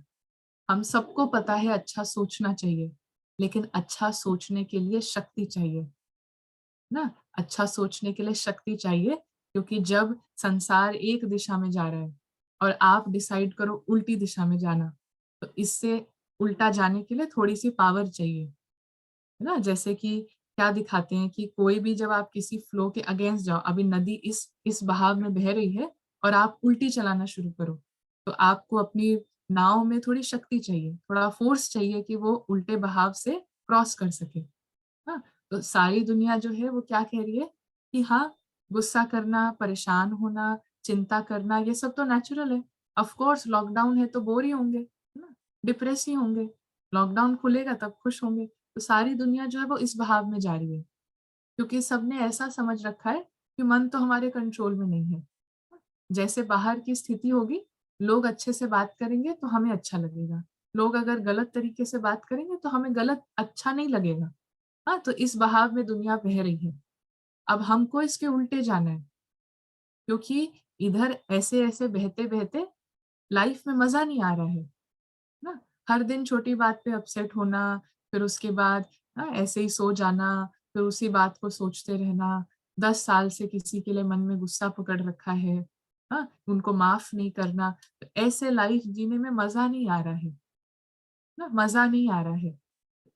हम सबको पता है अच्छा सोचना चाहिए, लेकिन अच्छा सोचने के लिए शक्ति चाहिए ना। अच्छा सोचने के लिए शक्ति चाहिए, क्योंकि जब संसार एक दिशा में जा रहा है और आप डिसाइड करो उल्टी दिशा में जाना, तो इससे उल्टा जाने के लिए थोड़ी सी पावर चाहिए, है ना। जैसे कि क्या दिखाते हैं कि कोई भी जब आप किसी फ्लो के अगेंस्ट जाओ, अभी नदी इस बहाव में बह रही है और आप उल्टी चलाना शुरू करो, तो आपको अपनी नाव में थोड़ी शक्ति चाहिए, थोड़ा फोर्स चाहिए कि वो उल्टे बहाव से क्रॉस कर सके। हाँ, तो सारी दुनिया जो है वो क्या कह रही है कि हाँ, गुस्सा करना, परेशान होना, चिंता करना, ये सब तो नेचुरल है। ऑफ कोर्स लॉकडाउन है तो बोर ही होंगे, है ना, डिप्रेस ही होंगे। लॉकडाउन खुलेगा तब खुश होंगे। तो सारी दुनिया जो है वो इस बहाव में जा रही है, क्योंकि सबने ऐसा समझ रखा है कि मन तो हमारे कंट्रोल में नहीं है। जैसे बाहर की स्थिति होगी, लोग अच्छे से बात करेंगे तो हमें अच्छा लगेगा, लोग अगर गलत तरीके से बात करेंगे तो हमें गलत अच्छा नहीं लगेगा। हाँ, तो इस बहाव में दुनिया बह रही है। अब हमको इसके उल्टे जाना है, क्योंकि इधर ऐसे ऐसे बहते बहते लाइफ में मजा नहीं आ रहा है ना। हर दिन छोटी बात पे अपसेट होना, फिर उसके बाद ऐसे ही सो जाना, फिर उसी बात को सोचते रहना। 10 साल से किसी के लिए मन में गुस्सा पकड़ रखा है, हाँ, उनको माफ नहीं करना, तो ऐसे लाइफ जीने में मजा नहीं आ रहा है ना, मजा नहीं आ रहा है।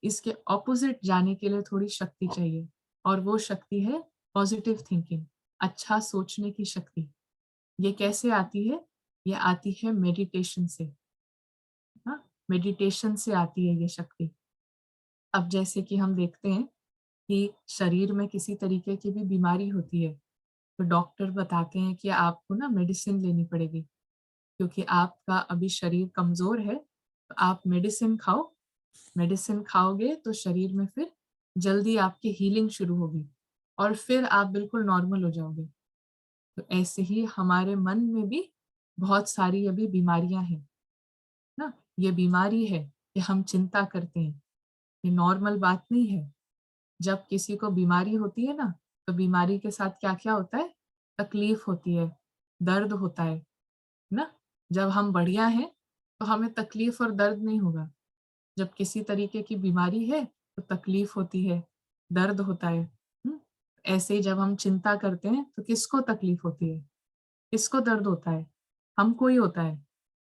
इसके ऑपोजिट जाने के लिए थोड़ी शक्ति चाहिए, और वो शक्ति है पॉजिटिव थिंकिंग, अच्छा सोचने की शक्ति। ये कैसे आती है? ये आती है मेडिटेशन से। हाँ, मेडिटेशन से आती है ये शक्ति। अब जैसे कि हम देखते हैं कि शरीर में किसी तरीके की भी बीमारी होती है, तो डॉक्टर बताते हैं कि आपको ना मेडिसिन लेनी पड़ेगी, क्योंकि आपका अभी शरीर कमजोर है, तो आप मेडिसिन खाओ। मेडिसिन खाओगे तो शरीर में फिर जल्दी आपकी हीलिंग शुरू होगी और फिर आप बिल्कुल नॉर्मल हो जाओगे। तो ऐसे ही हमारे मन में भी बहुत सारी अभी बीमारियां हैं ना। ये बीमारी है कि हम चिंता करते हैं, ये नॉर्मल बात नहीं है। जब किसी को बीमारी होती है ना, तो बीमारी के साथ क्या क्या होता है? तकलीफ होती है, दर्द होता है ना। जब हम बढ़िया हैं तो हमें तकलीफ और दर्द नहीं होगा। जब किसी तरीके की बीमारी है तो तकलीफ होती है, दर्द होता है। ऐसे ही जब हम चिंता करते हैं तो किसको तकलीफ होती है, किसको दर्द होता है? हमको ही होता है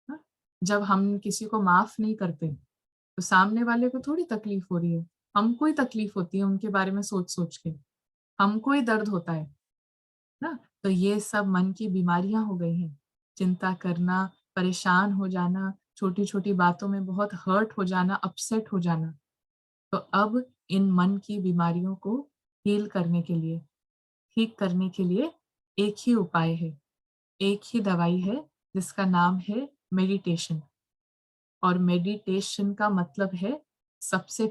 ना? जब हम किसी को माफ नहीं करते तो सामने वाले को थोड़ी तकलीफ हो रही है, हमको ही तकलीफ होती है उनके बारे में सोच सोच के, हमको ही दर्द होता है ना। तो ये सब मन की बीमारियां हो गई हैं। चिंता करना, परेशान हो जाना, छोटी छोटी बातों में बहुत हर्ट हो जाना, अपसेट हो जाना। तो अब इन मन की बीमारियों को हील करने के लिए, ठीक करने के लिए एक ही उपाय है, एक ही दवाई है, जिसका नाम है मेडिटेशन। और मेडिटेशन का मतलब है सबसे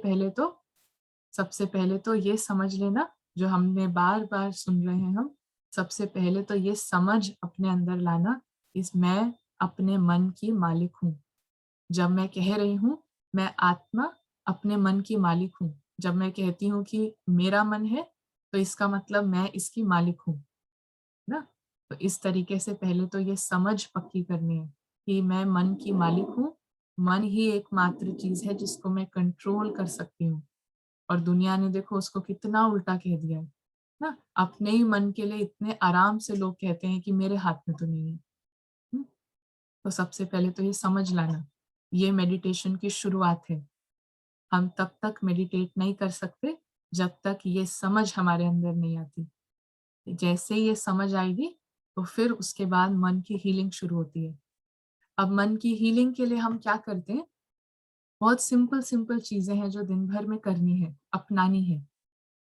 पहले तो ये समझ लेना, जो हमने बार बार सुन रहे हैं हम, सबसे पहले तो ये समझ अपने अंदर लाना, इस मैं अपने मन की मालिक हूँ। जब मैं कह रही हूँ मैं आत्मा अपने मन की मालिक हूँ, जब मैं कहती हूँ कि मेरा मन है, तो इसका मतलब मैं इसकी मालिक हूँ ना। तो इस तरीके से पहले तो ये समझ पक्की करनी है कि मैं मन की मालिक हूँ। मन ही एकमात्र चीज है जिसको मैं कंट्रोल कर सकती हूँ। और दुनिया ने देखो उसको कितना उल्टा कह दिया है ना। अपने ही मन के लिए इतने आराम से लोग कहते हैं कि मेरे हाथ में तो नहीं है। तो सबसे पहले तो ये समझ लाना, ये मेडिटेशन की शुरुआत है। हम तब तक मेडिटेट नहीं कर सकते जब तक ये समझ हमारे अंदर नहीं आती। जैसे ये समझ आएगी तो फिर उसके बाद मन की हीलिंग शुरू होती है। अब मन की हीलिंग के लिए हम क्या करते हैं? बहुत सिंपल सिंपल चीजें हैं जो दिन भर में करनी है, अपनानी है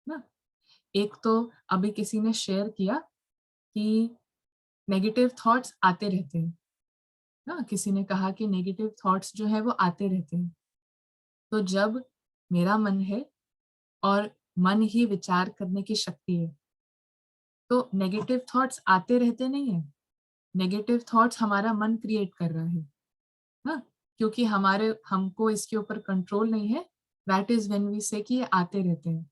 ना। एक तो अभी किसी ने शेयर किया कि नेगेटिव थॉट्स आते रहते हैं ना, किसी ने कहा कि नेगेटिव थॉट्स जो है वो आते रहते हैं। तो जब मेरा मन है और मन ही विचार करने की शक्ति है, तो नेगेटिव थॉट्स आते रहते नहीं है, नेगेटिव थॉट्स हमारा मन क्रिएट कर रहा है ना, क्योंकि हमको इसके ऊपर कंट्रोल नहीं है। That is when we say कि ये आते रहते हैं,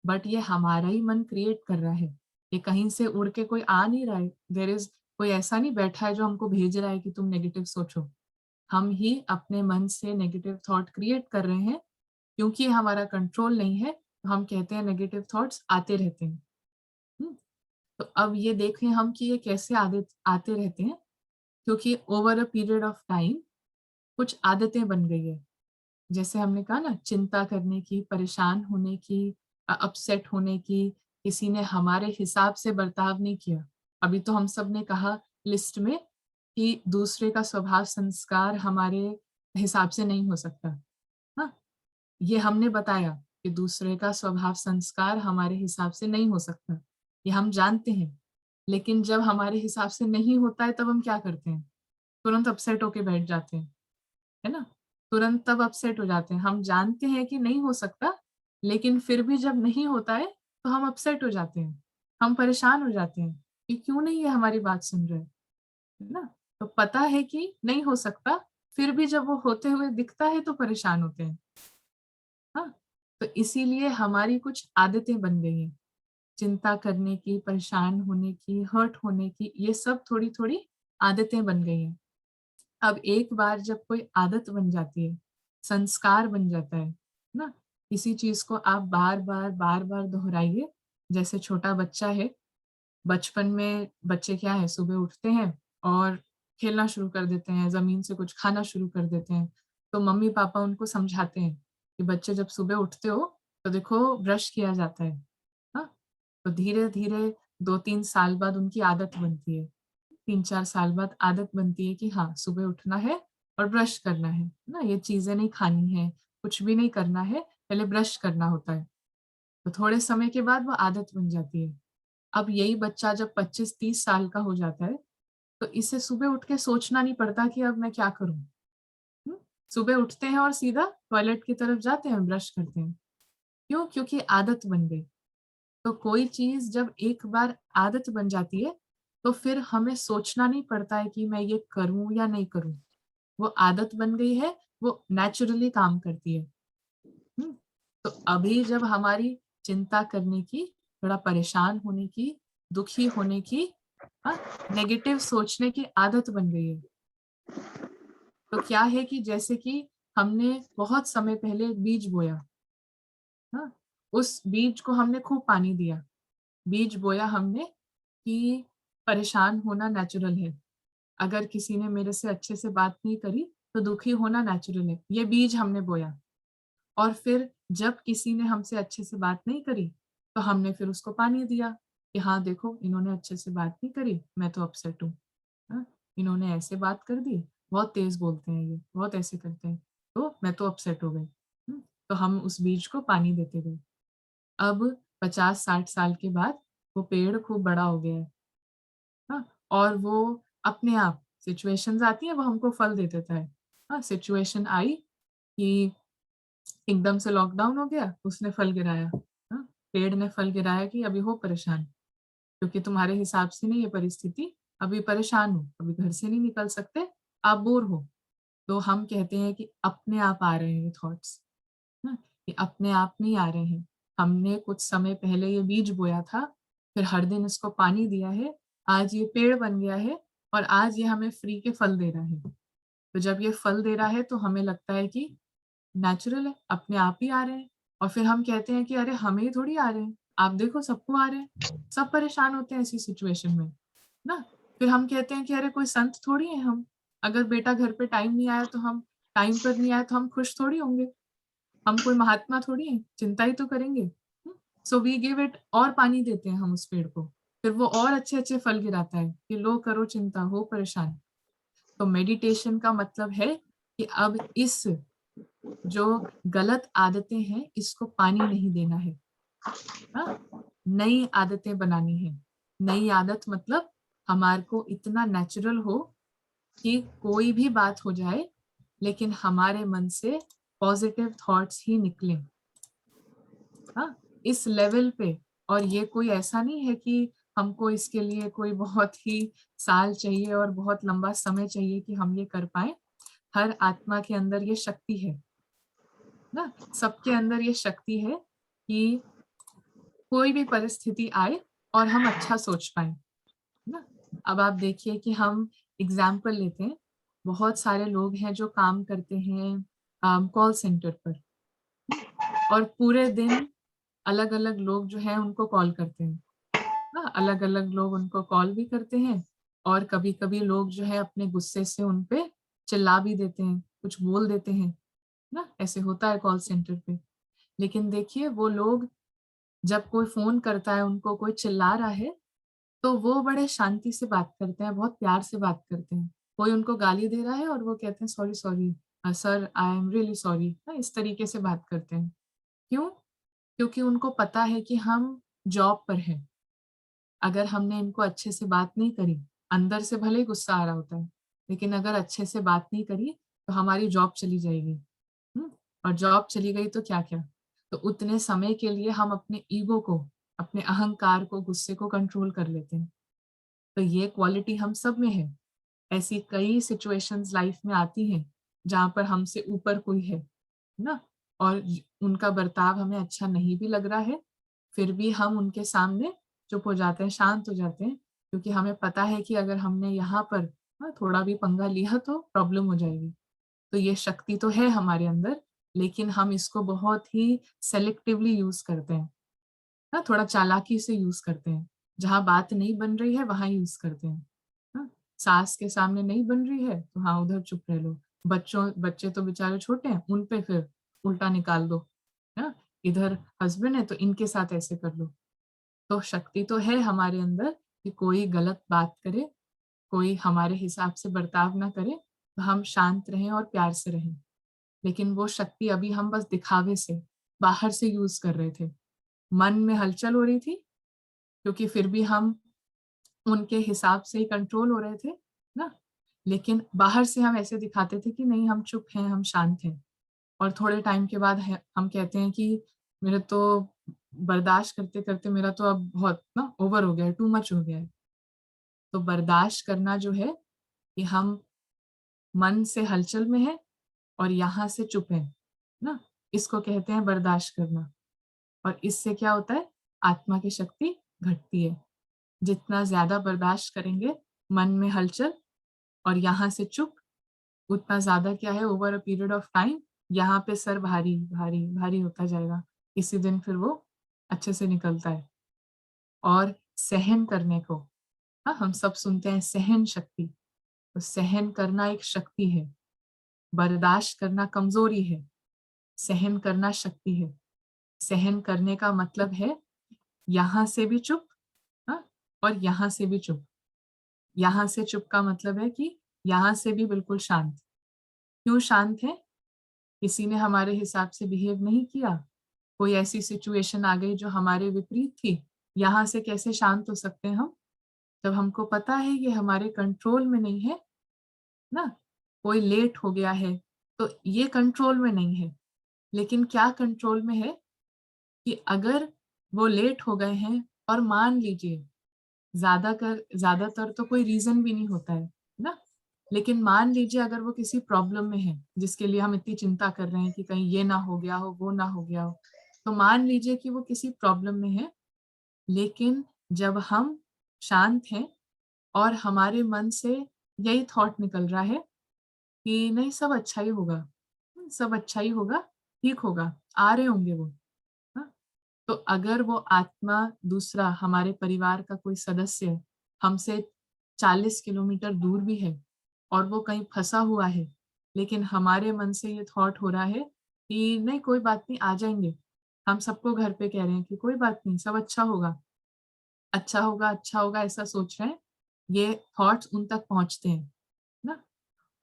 बट ये हमारा ही मन क्रिएट कर रहा है। ये कहीं से उड़ के कोई आ नहीं रहा है, देयर इज कोई ऐसा नहीं बैठा है जो हमको भेज रहा है कि तुम नेगेटिव सोचो। हम ही अपने मन से नेगेटिव थॉट क्रिएट कर रहे हैं, क्योंकि हमारा कंट्रोल नहीं है तो हम कहते हैं नेगेटिव थॉट्स आते रहते हैं। तो अब ये देखें हम कि ये कैसे आते रहते हैं, क्योंकि over a period of time कुछ आदतें बन गई है। जैसे हमने कहा ना, चिंता करने की, परेशान होने की, अपसेट होने की, किसी ने हमारे हिसाब से बर्ताव नहीं किया। अभी तो हम सब ने कहा लिस्ट में कि दूसरे का स्वभाव संस्कार हमारे हिसाब से नहीं हो सकता। हाँ, ये हमने बताया कि दूसरे का स्वभाव संस्कार हमारे हिसाब से नहीं हो सकता, ये हम जानते हैं। लेकिन जब हमारे हिसाब से नहीं होता है तब हम क्या करते हैं? तुरंत अपसेट होके बैठ जाते हैं, है ना। तुरंत तब अपसेट हो जाते हैं, हम जानते हैं कि नहीं हो सकता, लेकिन फिर भी जब नहीं होता है तो हम अपसेट हो जाते हैं, हम परेशान हो जाते हैं कि क्यों नहीं ये हमारी बात सुन रहे, है ना। तो पता है कि नहीं हो सकता, फिर भी जब वो होते हुए दिखता है तो परेशान होते हैं। हाँ, तो इसीलिए हमारी कुछ आदतें बन गई हैं, चिंता करने की, परेशान होने की, हर्ट होने की, ये सब थोड़ी थोड़ी आदतें बन गई हैं। अब एक बार जब कोई आदत बन जाती है, संस्कार बन जाता है ना, किसी चीज को आप बार बार दोहराइए। जैसे छोटा बच्चा है, बचपन में बच्चे क्या है, सुबह उठते हैं और खेलना शुरू कर देते हैं, जमीन से कुछ खाना शुरू कर देते हैं। तो मम्मी पापा उनको समझाते हैं कि बच्चे जब सुबह उठते हो तो देखो ब्रश किया जाता है। हाँ, तो धीरे धीरे 2-3 साल बाद उनकी आदत बनती है, 3-4 साल बाद आदत बनती है कि हाँ सुबह उठना है और ब्रश करना है ना, ये चीजें नहीं खानी है, कुछ भी नहीं करना है, पहले ब्रश करना होता है। तो थोड़े समय के बाद वो आदत बन जाती है। अब यही बच्चा जब 25-30 साल का हो जाता है तो इसे सुबह उठ के सोचना नहीं पड़ता कि अब मैं क्या करूं। सुबह उठते हैं और सीधा टॉयलेट की तरफ जाते हैं, ब्रश करते हैं। क्यों? क्योंकि आदत बन गई। तो कोई चीज जब एक बार आदत बन जाती है तो फिर हमें सोचना नहीं पड़ता है कि मैं ये करूं या नहीं करूं, वो आदत बन गई है, वो नेचुरली काम करती है। तो अभी जब हमारी चिंता करने की, थोड़ा परेशान होने की, दुखी होने की, नेगेटिव सोचने की आदत बन गई है, तो क्या है कि जैसे कि हमने बहुत समय पहले बीज बोया, हाँ, उस बीज को हमने खूब पानी दिया, बीज बोया हमने कि परेशान होना नेचुरल है, अगर किसी ने मेरे से अच्छे से बात नहीं करी तो दुखी होना नेचुरल है, ये बीज हमने बोया। और फिर जब किसी ने हमसे अच्छे से बात नहीं करी तो हमने फिर उसको पानी दिया कि हाँ देखो इन्होंने अच्छे से बात नहीं करी, मैं तो अपसेट हूँ, इन्होंने ऐसे बात कर दी, बहुत तेज बोलते हैं ये, बहुत ऐसे करते हैं, तो मैं तो अपसेट हो गई। तो हम उस बीज को पानी देते गए। अब 50-60 साल के बाद वो पेड़ खूब बड़ा हो गया है, हाँ, और वो अपने आप सिचुएशंस आती है वो हमको फल दे देता है। हाँ, सिचुएशन आई कि एकदम से लॉकडाउन हो गया, उसने फल गिराया, हाँ, पेड़ ने फल गिराया कि अभी हो परेशान, क्योंकि तुम्हारे हिसाब से नहीं ये परिस्थिति, अभी परेशान हो, अभी घर से नहीं निकल सकते, आप बोर हो। तो हम कहते हैं कि अपने आप आ रहे हैं थॉट्स, ये अपने आप नहीं आ रहे हैं, हमने कुछ समय पहले ये बीज बोया था, फिर हर दिन इसको पानी दिया है, आज ये पेड़ बन गया है और आज ये हमें फ्री के फल दे रहा है। तो जब ये फल दे रहा है तो हमें लगता है कि नेचुरल है, अपने आप ही आ रहे हैं। और फिर हम कहते हैं कि अरे हमें ही थोड़ी आ रहे हैं, आप देखो सबको आ रहे हैं, सब परेशान होते हैं ऐसी सिचुएशन में ना। फिर हम कहते हैं कि अरे कोई संत थोड़ी है हम, अगर बेटा घर पे टाइम नहीं आया तो हम टाइम पर नहीं आया तो हम खुश थोड़ी होंगे, हम कोई महात्मा थोड़ी है, चिंता ही तो करेंगे। सो वी गिव इट, और पानी देते हैं हम उस पेड़ को, फिर वो और अच्छे अच्छे फल गिराता है कि लो करो चिंता, हो परेशान। तो मेडिटेशन का मतलब है कि अब इस जो गलत आदतें हैं इसको पानी नहीं देना है, नई आदतें बनानी है। नई आदत मतलब हमारे को इतना नेचुरल हो कि कोई भी बात हो जाए लेकिन हमारे मन से पॉजिटिव थॉट्स ही निकलें, इस लेवल पे। और ये कोई ऐसा नहीं है कि हमको इसके लिए कोई बहुत ही साल चाहिए और बहुत लंबा समय चाहिए कि हम ये कर पाए। हर आत्मा के अंदर ये शक्ति है ना, सबके अंदर ये शक्ति है कि कोई भी परिस्थिति आए और हम अच्छा सोच पाए ना। अब आप देखिए कि हम एग्जाम्पल लेते हैं, बहुत सारे लोग हैं जो काम करते हैं कॉल सेंटर पर, और पूरे दिन अलग अलग लोग जो है उनको कॉल करते हैं ना, अलग अलग लोग उनको कॉल भी करते हैं, और कभी कभी लोग जो है अपने गुस्से से उनपे चिल्ला भी देते हैं, कुछ बोल देते हैं ना, ऐसे होता है कॉल सेंटर पे। लेकिन देखिए वो लोग जब कोई फोन करता है, उनको कोई चिल्ला रहा है, तो वो बड़े शांति से बात करते हैं, बहुत प्यार से बात करते हैं। कोई उनको गाली दे रहा है और वो कहते हैं sorry sorry sir, I am really sorry, इस तरीके से बात करते हैं। क्यों? क्योंकि उनको पता है कि हम जॉब पर हैं। अगर हमने इनको अच्छे से बात नहीं करी, अंदर से भले ही गुस्सा आ रहा होता है, लेकिन अगर अच्छे से बात नहीं करी तो हमारी जॉब चली जाएगी। और जॉब चली गई तो क्या क्या, तो उतने समय के लिए हम अपने ईगो को, अपने अहंकार को, गुस्से को कंट्रोल कर लेते हैं। तो ये क्वालिटी हम सब में है। ऐसी कई सिचुएशंस लाइफ में आती हैं जहाँ पर हमसे ऊपर कोई है ना, और उनका बर्ताव हमें अच्छा नहीं भी लग रहा है, फिर भी हम उनके सामने चुप हो जाते हैं, शांत हो जाते हैं, क्योंकि हमें पता है कि अगर हमने यहाँ पर थोड़ा भी पंगा लिया तो प्रॉब्लम हो जाएगी। तो ये शक्ति तो है हमारे अंदर, लेकिन हम इसको बहुत ही सेलेक्टिवली यूज करते हैं ना, थोड़ा चालाकी से यूज करते हैं। जहाँ बात नहीं बन रही है वहां यूज करते हैं ना, सास के सामने नहीं बन रही है तो हाँ उधर चुप रह लो, बच्चे तो बेचारे छोटे हैं, उन पे फिर उल्टा निकाल दो ना, इधर हस्बैंड है तो इनके साथ ऐसे कर लो। तो शक्ति तो है हमारे अंदर कि कोई गलत बात करे, कोई हमारे हिसाब से बर्ताव ना करे तो हम शांत रहें और प्यार से रहें। लेकिन वो शक्ति अभी हम बस दिखावे से बाहर से यूज कर रहे थे, मन में हलचल हो रही थी क्योंकि फिर भी हम उनके हिसाब से ही कंट्रोल हो रहे थे ना, लेकिन बाहर से हम ऐसे दिखाते थे कि नहीं हम चुप हैं, हम शांत हैं। और थोड़े टाइम के बाद हम कहते हैं कि मेरे तो बर्दाश्त करते करते मेरा तो अब बहुत ना ओवर हो गया है, टू मच हो गया है। तो बर्दाश्त करना जो है कि हम मन से हलचल में है और यहाँ से चुप है ना, इसको कहते हैं बर्दाश्त करना। और इससे क्या होता है, आत्मा की शक्ति घटती है। जितना ज्यादा बर्दाश्त करेंगे मन में हलचल और यहाँ से चुप, उतना ज्यादा क्या है, over a period of time यहाँ पे सर भारी भारी भारी होता जाएगा, इसी दिन फिर वो अच्छे से निकलता है। और सहन करने को, हाँ हम सब सुनते हैं सहन शक्ति, तो सहन करना एक शक्ति है, बर्दाश्त करना कमजोरी है, सहन करना शक्ति है। सहन करने का मतलब है यहाँ से भी चुप, हाँ, और यहाँ से भी चुप। यहाँ से चुप का मतलब है कि यहाँ से भी बिल्कुल शांत। क्यों शांत है? किसी ने हमारे हिसाब से बिहेव नहीं किया, कोई ऐसी सिचुएशन आ गई जो हमारे विपरीत थी, यहाँ से कैसे शांत हो सकते हैं हम, जब हमको पता है ये हमारे कंट्रोल में नहीं है ना। कोई लेट हो गया है तो ये कंट्रोल में नहीं है, लेकिन क्या कंट्रोल में है कि अगर वो लेट हो गए हैं, और मान लीजिए ज्यादातर तो कोई रीजन भी नहीं होता है ना, लेकिन मान लीजिए अगर वो किसी प्रॉब्लम में है जिसके लिए हम इतनी चिंता कर रहे हैं कि कहीं ये ना हो गया हो, वो ना हो गया हो, तो मान लीजिए कि वो किसी प्रॉब्लम में है, लेकिन जब हम शांत हैं और हमारे मन से यही थॉट निकल रहा है कि नहीं सब अच्छा ही होगा, सब अच्छा ही होगा, ठीक होगा, आ रहे होंगे वो, हाँ? तो अगर वो आत्मा दूसरा, हमारे परिवार का कोई सदस्य हमसे 40 किलोमीटर दूर भी है और वो कहीं फंसा हुआ है, लेकिन हमारे मन से ये थॉट हो रहा है कि नहीं कोई बात नहीं, आ जाएंगे, हम सबको घर पे कह रहे हैं कि कोई बात नहीं, सब अच्छा होगा, अच्छा होगा, अच्छा होगा, ऐसा सोच रहे हैं, ये थॉट्स उन तक पहुंचते हैं ना,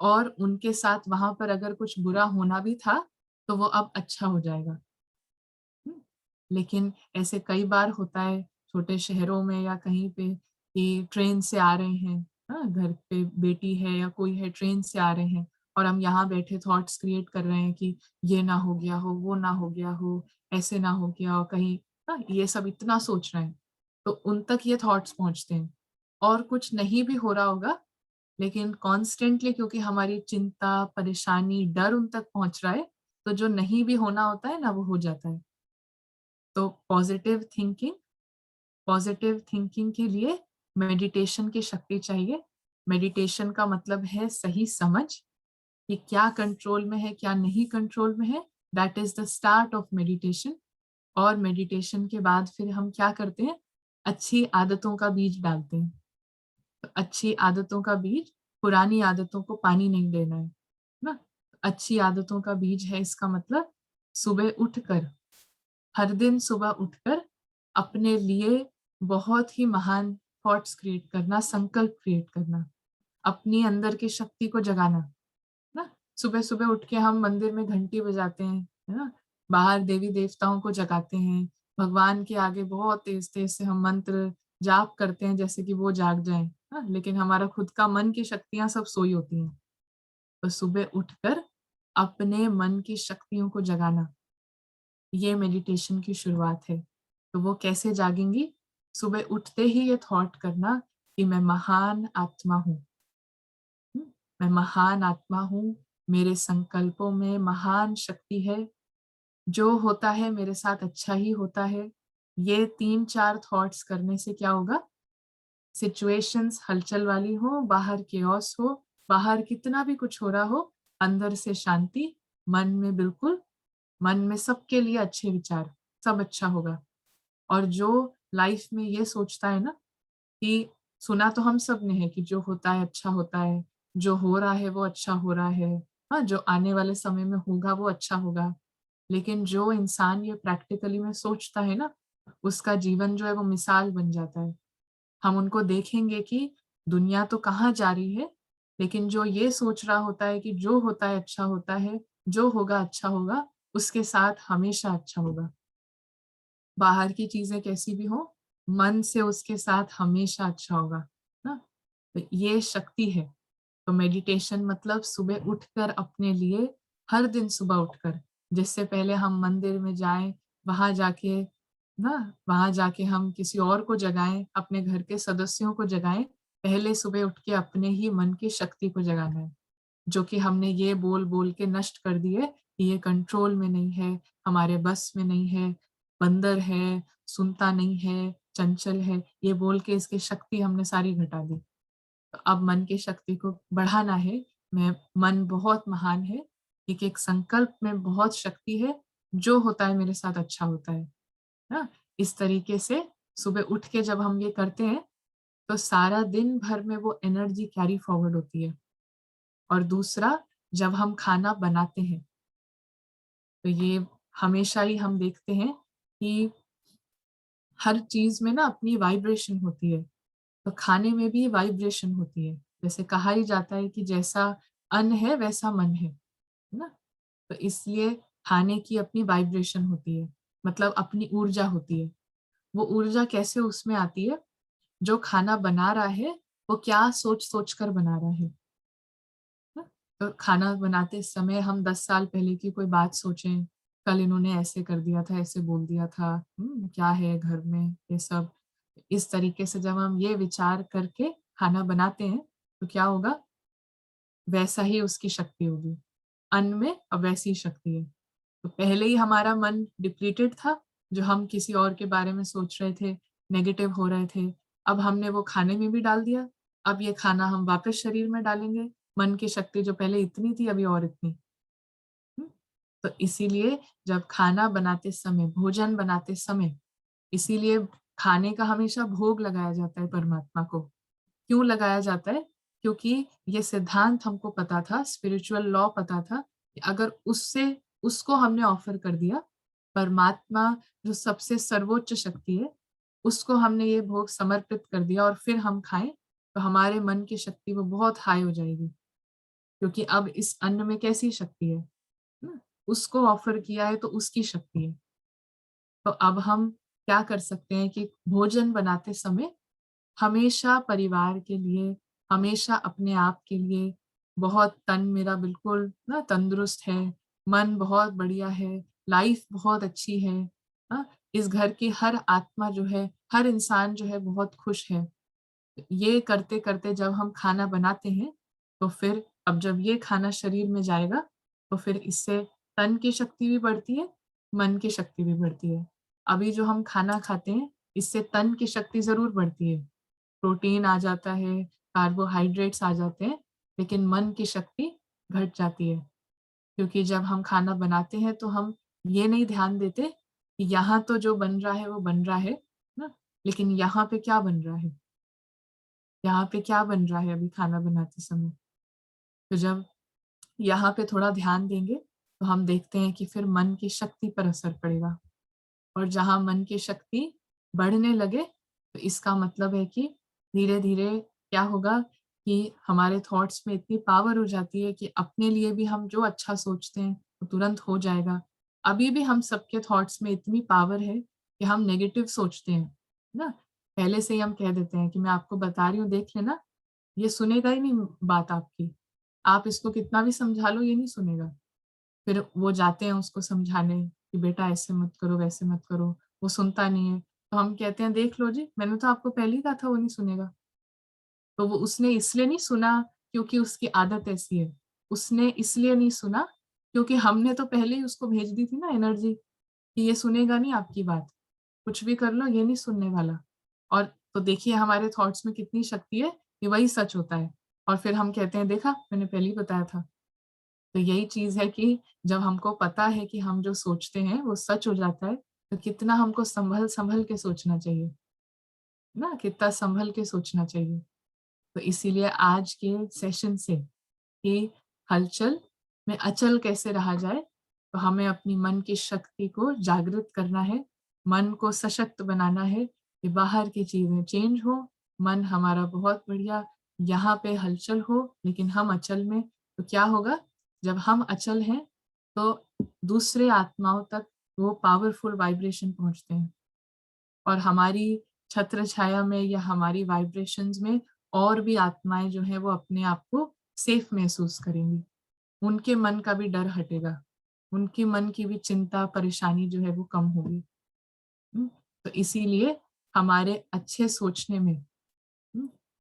और उनके साथ वहां पर अगर कुछ बुरा होना भी था तो वो अब अच्छा हो जाएगा। लेकिन ऐसे कई बार होता है छोटे शहरों में या कहीं पे कि ट्रेन से आ रहे हैं, घर पे बेटी है या कोई है, ट्रेन से आ रहे हैं और हम यहाँ बैठे थॉट्स क्रिएट कर रहे हैं कि ये ना हो गया हो, वो ना हो गया हो, ऐसे ना हो गया हो कहीं, ये सब इतना सोच रहे हैं तो उन तक ये थॉट्स पहुंचते हैं। और कुछ नहीं भी हो रहा होगा लेकिन कॉन्स्टेंटली क्योंकि हमारी चिंता, परेशानी, डर उन तक पहुंच रहा है तो जो नहीं भी होना होता है ना वो हो जाता है। तो पॉजिटिव थिंकिंग के लिए मेडिटेशन की शक्ति चाहिए। मेडिटेशन का मतलब है सही समझ कि क्या कंट्रोल में है, क्या नहीं कंट्रोल में है। That is the start of meditation. और मेडिटेशन के बाद फिर हम क्या करते हैं, अच्छी आदतों का बीज डालते हैं। तो अच्छी आदतों का बीज, पुरानी आदतों को पानी नहीं देना है ना। अच्छी आदतों का बीज है, इसका मतलब सुबह उठकर, हर दिन सुबह उठकर अपने लिए बहुत ही महान थॉट्स क्रिएट करना, संकल्प क्रिएट करना, अपनी अंदर की शक्ति को जगाना ना। सुबह सुबह उठ के हम मंदिर में घंटी बजाते हैं, है ना, बाहर देवी देवताओं को जगाते हैं, भगवान के आगे बहुत तेज तेज से हम मंत्र जाप करते हैं जैसे कि वो जाग जाएं, लेकिन हमारा खुद का मन की शक्तियां सब सोई होती हैं। तो सुबह उठकर अपने मन की शक्तियों को जगाना, ये मेडिटेशन की शुरुआत है। तो वो कैसे जागेंगी? सुबह उठते ही ये थॉट करना कि मैं महान आत्मा हूँ, मैं महान आत्मा हूँ, मेरे संकल्पों में महान शक्ति है, जो होता है मेरे साथ अच्छा ही होता है। ये 3-4 थॉट्स करने से क्या होगा, सिचुएशंस हलचल वाली हो, बाहर केओस हो, बाहर कितना भी कुछ हो रहा हो, अंदर से शांति, मन में बिल्कुल, मन में सबके लिए अच्छे विचार, सब अच्छा होगा। और जो लाइफ में ये सोचता है ना कि सुना तो हम सब ने है कि जो होता है अच्छा होता है, जो हो रहा है वो अच्छा हो रहा है, हाँ, जो आने वाले समय में होगा वो अच्छा होगा। लेकिन जो इंसान ये प्रैक्टिकली में सोचता है ना, उसका जीवन जो है वो मिसाल बन जाता है। हम उनको देखेंगे कि दुनिया तो कहाँ जा रही है, लेकिन जो ये सोच रहा होता है कि जो होता है अच्छा होता है, जो होगा अच्छा होगा, उसके साथ हमेशा अच्छा होगा। बाहर की चीजें कैसी भी हो, मन से उसके साथ हमेशा अच्छा होगा ना। तो ये शक्ति है। तो मेडिटेशन मतलब सुबह उठकर अपने लिए, हर दिन सुबह उठकर, जिससे पहले हम मंदिर में जाएं, वहां जाके वहां जाके हम किसी और को जगाएं, अपने घर के सदस्यों को जगाएं, पहले सुबह उठ के अपने ही मन की शक्ति को जगाना है, जो कि हमने ये बोल बोल के नष्ट कर दिए कि ये कंट्रोल में नहीं है, हमारे बस में नहीं है, बंदर है, सुनता नहीं है, चंचल है, ये बोल के इसकी शक्ति हमने सारी घटा दी। तो अब मन की शक्ति को बढ़ाना है। मैं, मन बहुत महान है, एक संकल्प में बहुत शक्ति है, जो होता है मेरे साथ अच्छा होता है ना। इस तरीके से सुबह उठ के जब हम ये करते हैं तो सारा दिन भर में वो एनर्जी कैरी फॉरवर्ड होती है। और दूसरा, जब हम खाना बनाते हैं तो ये हमेशा ही हम देखते हैं कि हर चीज में ना अपनी वाइब्रेशन होती है, तो खाने में भी वाइब्रेशन होती है। जैसे कहा ही जाता है कि जैसा अन्न है वैसा मन है ना। तो इसलिए खाने की अपनी वाइब्रेशन होती है, मतलब अपनी ऊर्जा होती है। वो ऊर्जा कैसे उसमें आती है, जो खाना बना रहा है वो क्या सोच सोच कर बना रहा है ना? तो खाना बनाते समय हम 10 साल पहले की कोई बात सोचें, कल इन्होंने ऐसे कर दिया था, ऐसे बोल दिया था, क्या है घर में, ये सब। इस तरीके से जब हम ये विचार करके खाना बनाते हैं तो क्या होगा, वैसा ही उसकी शक्ति होगी। अन्न में अब वैसी ही शक्ति है। तो पहले ही हमारा मन डिप्लीटेड था, जो हम किसी और के बारे में सोच रहे थे, नेगेटिव हो रहे थे, अब हमने वो खाने में भी डाल दिया। अब ये खाना हम वापस शरीर में डालेंगे, मन की शक्ति जो पहले इतनी थी अभी और इतनी। तो इसीलिए जब खाना बनाते समय, भोजन बनाते समय, इसीलिए खाने का हमेशा भोग लगाया जाता है परमात्मा को। क्यों लगाया जाता है? क्योंकि ये सिद्धांत हमको पता था, स्पिरिचुअल लॉ पता था कि अगर उसको हमने ऑफर कर दिया, परमात्मा जो सबसे सर्वोच्च शक्ति है, उसको हमने ये भोग समर्पित कर दिया और फिर हम खाएं, तो हमारे मन की शक्ति वो बहुत हाई हो जाएगी। क्योंकि अब इस अन्न में कैसी शक्ति है ना, उसको ऑफर किया है तो उसकी शक्ति है। तो अब हम क्या कर सकते हैं कि भोजन बनाते समय हमेशा परिवार के लिए, हमेशा अपने आप के लिए, बहुत तन मेरा बिल्कुल ना तंदुरुस्त है, मन बहुत बढ़िया है, लाइफ बहुत अच्छी है, हाँ, इस घर की हर आत्मा जो है, हर इंसान जो है बहुत खुश है। ये करते करते जब हम खाना बनाते हैं तो फिर अब जब ये खाना शरीर में जाएगा तो फिर इससे तन की शक्ति भी बढ़ती है, मन की शक्ति भी बढ़ती है। अभी जो हम खाना खाते हैं इससे तन की शक्ति जरूर बढ़ती है, प्रोटीन आ जाता है, कार्बोहाइड्रेट्स आ जाते हैं, लेकिन मन की शक्ति घट जाती है। क्योंकि जब हम खाना बनाते हैं तो हम ये नहीं ध्यान देते कि यहाँ तो जो बन रहा है वो बन रहा है ना, लेकिन यहाँ पे क्या बन रहा है, यहाँ पे क्या बन रहा है अभी खाना बनाते समय। तो जब यहाँ पे थोड़ा ध्यान देंगे तो हम देखते हैं कि फिर मन की शक्ति पर असर पड़ेगा, और जहाँ मन की शक्ति बढ़ने लगे तो इसका मतलब है कि धीरे धीरे क्या होगा कि हमारे थॉट्स में इतनी पावर हो जाती है कि अपने लिए भी हम जो अच्छा सोचते हैं वो तुरंत हो जाएगा। अभी भी हम सबके थॉट्स में इतनी पावर है कि हम नेगेटिव सोचते हैं ना, पहले से ही हम कह देते हैं कि मैं आपको बता रही हूँ देख लेना, ये सुनेगा ही नहीं बात आपकी, आप इसको कितना भी समझा लो ये नहीं सुनेगा। फिर वो जाते हैं उसको समझाने कि बेटा ऐसे मत करो वैसे मत करो, वो सुनता नहीं है, तो हम कहते हैं देख लो जी मैंने तो आपको पहले ही कहा था वो नहीं सुनेगा। तो वो उसने इसलिए नहीं सुना क्योंकि उसकी आदत ऐसी है, उसने इसलिए नहीं सुना क्योंकि हमने तो पहले ही उसको भेज दी थी ना एनर्जी कि ये सुनेगा नहीं आपकी बात, कुछ भी कर लो ये नहीं सुनने वाला। और तो देखिए हमारे थॉट्स में कितनी शक्ति है कि वही सच होता है, और फिर हम कहते हैं देखा मैंने पहले ही बताया था। तो यही चीज है कि जब हमको पता है कि हम जो सोचते हैं वो सच हो जाता है तो कितना हमको संभल संभल के सोचना चाहिए ना, कितना संभल के सोचना चाहिए। तो इसीलिए आज के सेशन से कि हलचल में अचल कैसे रहा जाए, तो हमें अपनी मन की शक्ति को जागृत करना है, मन को सशक्त बनाना है कि बाहर की चीजें चेंज हो, मन हमारा बहुत बढ़िया यहाँ पे हलचल हो, लेकिन हम अचल में। तो क्या होगा जब हम अचल हैं तो दूसरे आत्माओं तक वो पावरफुल वाइब्रेशन पहुंचते हैं, और हमारी छत्र छाया में या हमारी वाइब्रेशंस में और भी आत्माएं जो है वो अपने आप को सेफ महसूस करेंगी, उनके मन का भी डर हटेगा, उनके मन की भी चिंता परेशानी जो है वो कम होगी। तो इसीलिए हमारे अच्छे सोचने में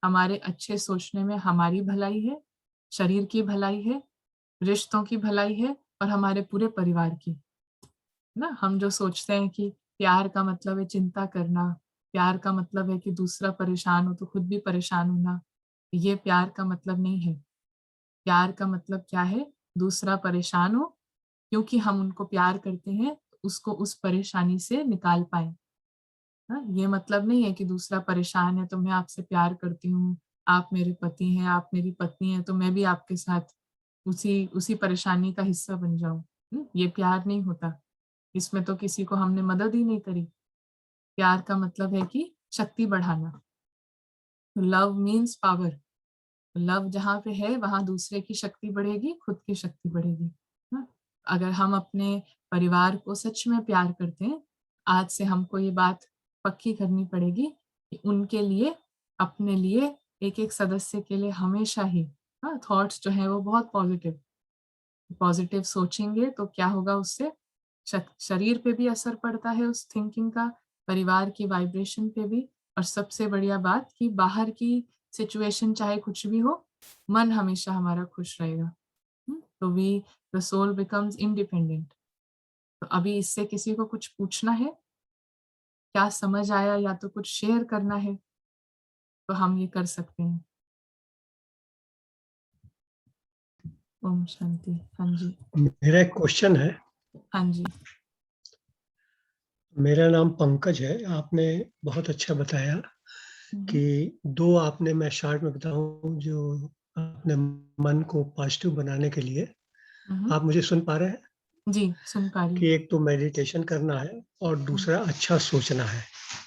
हमारे अच्छे सोचने में हमारी भलाई है, शरीर की भलाई है, रिश्तों की भलाई है, और हमारे पूरे परिवार की ना। हम जो सोचते हैं कि प्यार का मतलब है चिंता करना, प्यार का मतलब है कि दूसरा परेशान हो तो खुद भी परेशान होना, ये प्यार का मतलब नहीं है। प्यार का मतलब क्या है, दूसरा परेशान हो क्योंकि हम उनको प्यार करते हैं तो उसको उस परेशानी से निकाल पाए। ये मतलब नहीं है कि दूसरा परेशान है तो मैं आपसे प्यार करती हूँ, आप मेरे पति हैं, आप मेरी पत्नी हैं, तो मैं भी आपके साथ उसी परेशानी का हिस्सा बन जाऊं। ये प्यार नहीं होता, इसमें तो किसी को हमने मदद ही नहीं करी। प्यार का मतलब है कि शक्ति बढ़ाना। Love means power. लव जहाँ पे है वहां दूसरे की शक्ति बढ़ेगी, खुद की शक्ति बढ़ेगी। अगर हम अपने परिवार को सच में प्यार करते हैं, आज से हमको ये बात पक्की करनी पड़ेगी कि उनके लिए, अपने लिए, एक एक सदस्य के लिए हमेशा ही थॉट्स जो है वो बहुत पॉजिटिव सोचेंगे तो क्या होगा, उससे शरीर पे भी असर पड़ता है उस थिंकिंग का, परिवार की वाइब्रेशन पे भी, और सबसे बढ़िया बात कि बाहर की सिचुएशन चाहे कुछ भी हो, मन हमेशा हमारा खुश रहेगा। तो द सोल बिकम्स इंडिपेंडेंट। तो अभी इससे किसी को कुछ पूछना है, क्या समझ आया, या तो कुछ शेयर करना है तो हम ये कर सकते हैं। ओम शांति। हाँ जी, मेरा एक क्वेश्चन है। हाँ जी। मेरा नाम पंकज है। आपने बहुत अच्छा बताया कि दो आपने, मैं शॉर्ट में बताऊं, जो अपने मन को पॉजिटिव बनाने के लिए, आप मुझे सुन पा रहे हैं? जी सुन पा रही हूँ। कि एक तो मेडिटेशन करना है और दूसरा अच्छा सोचना है,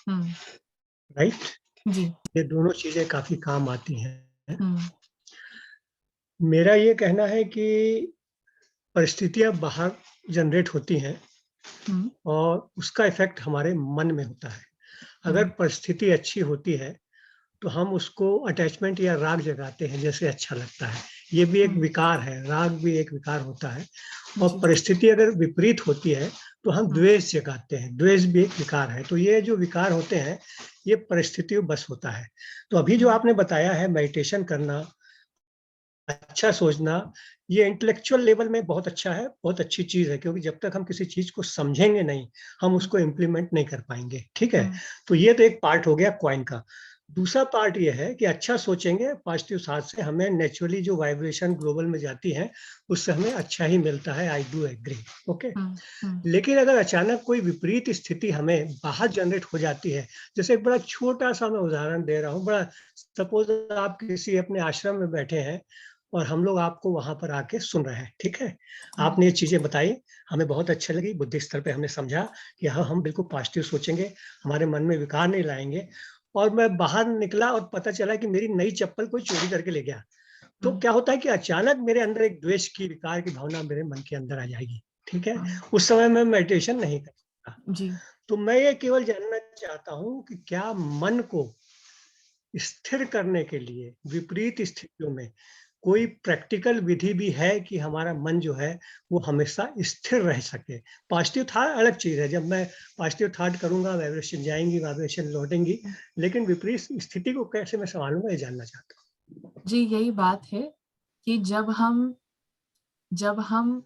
राइट? जी। ये दोनों चीजें काफी काम आती हैं। मेरा ये कहना है कि परिस्थितियां बाहर जनरेट होती हैं और उसका इफेक्ट हमारे मन में होता है। अगर परिस्थिति अच्छी होती है तो हम उसको अटैचमेंट या राग जगाते हैं, जैसे अच्छा लगता है। ये भी एक विकार है, राग भी एक विकार होता है। और परिस्थिति अगर विपरीत होती है तो हम द्वेष जगाते हैं, द्वेष भी एक विकार है। तो ये जो विकार होते हैं ये परिस्थितियों बस होता है। तो अभी जो आपने बताया है मेडिटेशन करना, अच्छा सोचना, ये इंटेलेक्चुअल लेवल में बहुत अच्छा है, बहुत अच्छी चीज है, क्योंकि जब तक हम किसी चीज को समझेंगे नहीं हम उसको इम्प्लीमेंट नहीं कर पाएंगे। ठीक है, तो ये तो एक पार्ट हो गया कॉइन का। दूसरा पार्ट ये है कि अच्छा सोचेंगे पॉजिटिव थॉट से, हमें नेचुरली जो वाइब्रेशन ग्लोबल में जाती है उससे हमें अच्छा ही मिलता है। I do agree. ओके, लेकिन अगर अचानक कोई विपरीत स्थिति हमें बाहर जनरेट हो जाती है, जैसे एक बड़ा छोटा सा मैं उदाहरण दे रहा हूँ, बड़ा सपोज आप किसी अपने आश्रम में बैठे हैं और हम लोग आपको वहां पर आके सुन रहे हैं। ठीक है, आपने ये चीजें बताई, हमें बहुत अच्छा लगी, बुद्धि स्तर पे हमने समझा कि हाँ हम बिल्कुल पॉजिटिव सोचेंगे, हमारे मन में विकार नहीं लाएंगे। और मैं बाहर निकला और पता चला कि मेरी नई चप्पल कोई चोरी करके ले गया, तो क्या होता है कि अचानक मेरे अंदर एक द्वेष की, विकार की भावना मेरे मन के अंदर आ जाएगी। ठीक है, उस समय मैं मेडिटेशन नहीं कर सकता। तो मैं ये केवल जानना चाहता हूँ कि क्या मन को स्थिर करने के लिए विपरीत स्थितियों में कोई प्रैक्टिकल विधि भी है कि हमारा मन जो है वो हमेशा स्थिर रह सके? पॉजिटिव थॉट अलग चीज है, जब मैं पॉजिटिव थॉट करूंगा वाइब्रेशन जाएंगी, वाइब्रेशन लौटेंगी, लेकिन विपरीत स्थिति को कैसे मैं संभालूंगा ये जानना चाहता हूँ। जी, यही बात है कि जब हम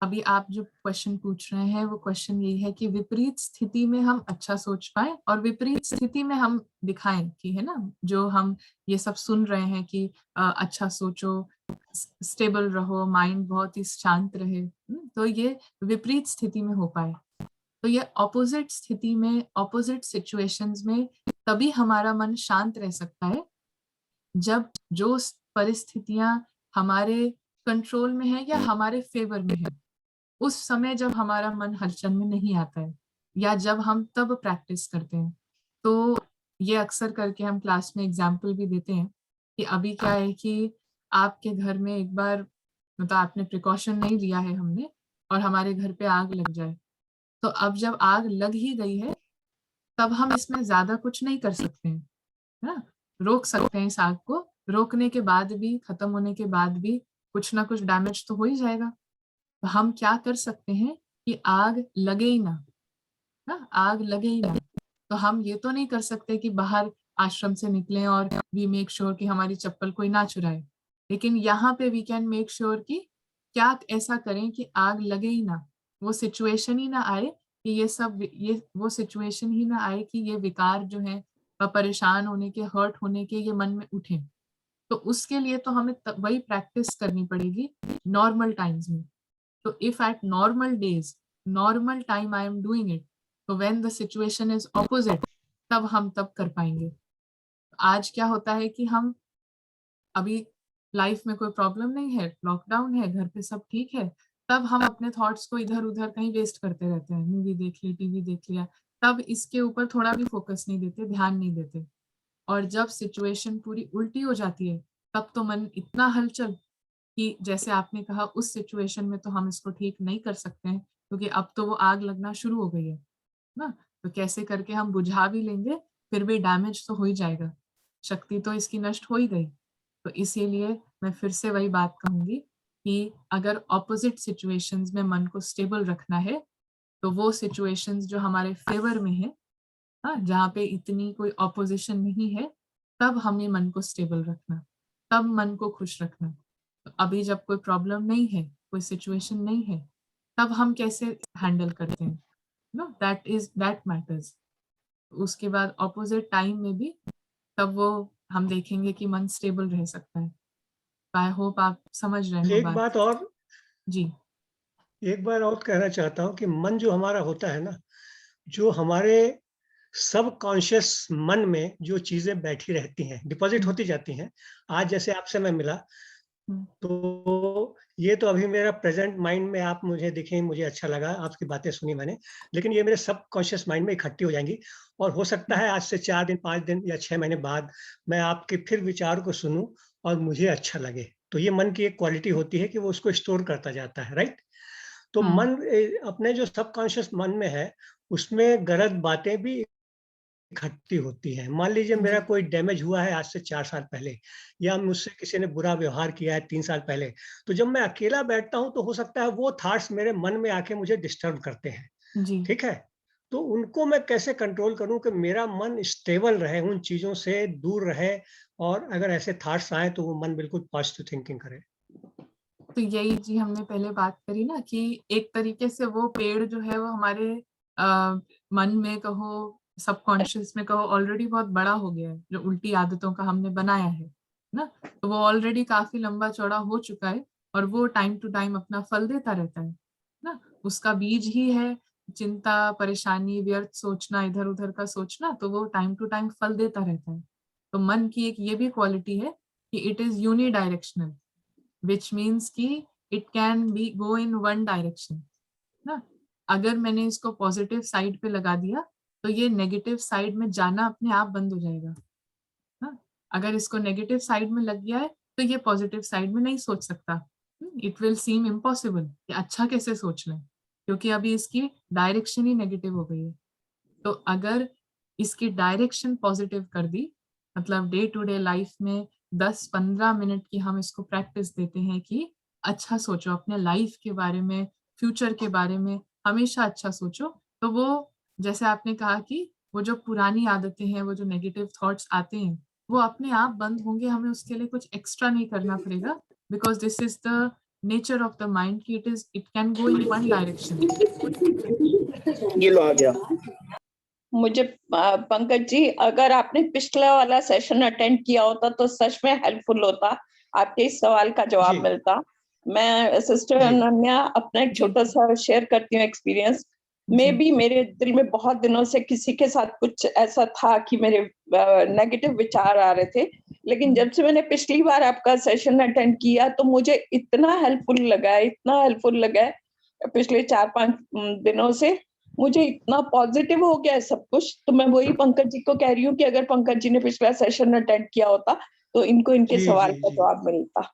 अभी आप जो क्वेश्चन पूछ रहे हैं वो क्वेश्चन यही है कि विपरीत स्थिति में हम अच्छा सोच पाए और विपरीत स्थिति में हम दिखाएं कि, है ना, जो हम ये सब सुन रहे हैं कि अच्छा सोचो, स्टेबल रहो, माइंड बहुत ही शांत रहे, तो ये विपरीत स्थिति में हो पाए। तो ये ऑपोजिट स्थिति में, ऑपोजिट सिचुएशंस में तभी हमारा मन शांत रह सकता है जब जो परिस्थितियां हमारे कंट्रोल में है या हमारे फेवर में है, उस समय जब हमारा मन हलचल में नहीं आता है या जब हम तब प्रैक्टिस करते हैं। तो ये अक्सर करके हम क्लास में एग्जाम्पल भी देते हैं कि अभी क्या है कि आपके घर में एक बार मतलब आपने प्रिकॉशन नहीं लिया है हमने, और हमारे घर पे आग लग जाए, तो अब जब आग लग ही गई है तब हम इसमें ज्यादा कुछ नहीं कर सकते हैं, है ना। रोक सकते हैं इस आग को, रोकने के बाद भी, खत्म होने के बाद भी कुछ ना कुछ डैमेज तो हो ही जाएगा। तो हम क्या कर सकते हैं कि आग लगे ही ना, आग लगे ही ना। तो हम ये तो नहीं कर सकते कि बाहर आश्रम से निकलें और वी मेक श्योर कि हमारी चप्पल कोई ना चुराए, लेकिन यहाँ पे वी कैन मेक श्योर कि क्या ऐसा करें कि आग लगे ही ना, वो सिचुएशन ही ना आए कि ये वो सिचुएशन ही ना आए कि ये विकार जो है परेशान होने के, हर्ट होने के, ये मन में उठे। तो उसके लिए तो हमें वही प्रैक्टिस करनी पड़ेगी नॉर्मल टाइम्स में। तो if at normal days, normal time I am doing it, तो when the situation is opposite, तब हम तब कर पाएंगे। आज क्या होता है कि हम अभी लाइफ में कोई प्रॉब्लम नहीं है, लॉकडाउन है, घर पे सब ठीक है, तब हम अपने थॉट्स को इधर उधर कहीं वेस्ट करते रहते हैं, मूवी देख ली, टीवी देख लिया, तब इसके ऊपर थोड़ा भी फोकस नहीं देते, ध्यान नहीं देते। और जब सिचुएशन पूरी उल्टी हो जाती है तब तो मन इतना हलचल कि जैसे आपने कहा उस सिचुएशन में तो हम इसको ठीक नहीं कर सकते हैं क्योंकि अब तो वो आग लगना शुरू हो गई है ना, तो कैसे करके हम बुझा भी लेंगे फिर भी डैमेज तो हो ही जाएगा, शक्ति तो इसकी नष्ट हो ही गई। तो इसीलिए मैं फिर से वही बात कहूंगी कि अगर ऑपोजिट सिचुएशंस में मन को स्टेबल रखना है तो वो सिचुएशंस जो हमारे फेवर में है, जहाँ पे इतनी कोई ऑपोजिशन नहीं है, तब हमें मन को स्टेबल रखना, तब मन को खुश रखना। तो अभी जब कोई प्रॉब्लम नहीं है, कोई सिचुएशन नहीं है, तब हम कैसे हैंडल करते हैं, नो दैट मैटर्स। उसके बाद ऑपोजिट टाइम में भी तब वो हम देखेंगे कि मन स्टेबल रह सकता है। आई होप आप समझ रहे हो एक बात। बात और जी, एक बार और कहना चाहता हूँ कि मन जो हमारा होता है ना, जो हमारे सबकॉन्शियस मन में जो चीजें बैठी रहती हैं, डिपॉजिट होती जाती हैं। आज जैसे आपसे मैं मिला तो ये तो अभी मेरा प्रेजेंट माइंड में आप मुझे दिखे, मुझे अच्छा लगा, आपकी बातें सुनी मैंने, लेकिन ये मेरे सबकॉन्शियस माइंड में इकट्ठी हो जाएंगी और हो सकता है आज से 4 दिन, 5 दिन या 6 महीने बाद मैं आपके फिर विचार को सुनूं और मुझे अच्छा लगे। तो ये मन की एक क्वालिटी होती है कि वो उसको स्टोर करता जाता है, राइट? तो मन अपने जो सबकॉन्शियस मन में है उसमें गलत बातें भी इकट्ठी होती है। मान लीजिए मेरा कोई डैमेज हुआ है आज से 4 साल पहले, या मुझसे किसी ने बुरा व्यवहार किया है 3 साल पहले, तो जब मैं अकेला बैठता हूँ तो हो सकता है वो थॉट्स मेरे मन में आके मुझे डिस्टर्ब करते हैं, ठीक है? तो उनको मैं कैसे कंट्रोल करूं कि मेरा मन स्टेबल रहे, उन चीजों से दूर रहे, और अगर ऐसे थॉट्स आए तो वो मन बिल्कुल पॉजिटिव थिंकिंग करे। तो यही जी हमने पहले बात करी ना कि एक तरीके से वो पेड़ जो है वो हमारे मन में कहो, सबकॉन्शियस में कहो, ऑलरेडी बहुत बड़ा हो गया है, जो उल्टी आदतों का हमने बनाया है ना, तो वो ऑलरेडी काफी लंबा चौड़ा हो चुका है और वो टाइम टू टाइम अपना फल देता रहता है ना। उसका बीज ही है चिंता, परेशानी, व्यर्थ सोचना, इधर उधर का सोचना, तो वो टाइम टू टाइम फल देता रहता है। तो मन की एक ये भी क्वालिटी है कि it is unidirectional, which means कि it can be go in one direction ना। अगर मैंने इसको पॉजिटिव साइड पे लगा दिया तो ये नेगेटिव साइड में जाना अपने आप बंद हो जाएगा ना। अगर इसको नेगेटिव साइड में लग गया है तो ये पॉजिटिव साइड में नहीं सोच सकता। इट विल सीम इम्पॉसिबल कि अच्छा कैसे सोच लें, क्योंकि अभी इसकी डायरेक्शन ही नेगेटिव हो गई है। तो अगर इसकी डायरेक्शन पॉजिटिव कर दी, मतलब डे टू डे लाइफ में 10-15 मिनट की हम इसको प्रैक्टिस देते हैं कि अच्छा सोचो अपने लाइफ के बारे में, फ्यूचर के बारे में, हमेशा अच्छा सोचो, तो वो जैसे आपने कहा कि वो जो पुरानी आदतें हैं, वो जो नेगेटिव थॉट्स आते हैं, वो अपने आप बंद होंगे। हमें उसके लिए कुछ एक्स्ट्रा नहीं करना पड़ेगा, because this is the nature of the mind कि it can go in one direction. ये लो आ गया। मुझे पंकज जी, अगर आपने पिछला वाला सेशन अटेंड किया होता तो सच में हेल्पफुल होता, आपके इस सवाल का जवाब मिलता। मैं सिस्टर अनन्या अपना एक छोटा सा शेयर करती हूँ एक्सपीरियंस। मैं भी, मेरे दिल में बहुत दिनों से किसी के साथ कुछ ऐसा था कि मेरे नेगेटिव विचार आ रहे थे, लेकिन जब से मैंने पिछली बार आपका सेशन अटेंड किया तो मुझे इतना हेल्पफुल लगा है पिछले 4-5 दिनों से, मुझे इतना पॉजिटिव हो गया है सब कुछ। तो मैं वही पंकज जी को कह रही हूँ कि अगर पंकज जी ने पिछला सेशन अटेंड किया होता तो इनको इनके सवाल का जवाब मिलता।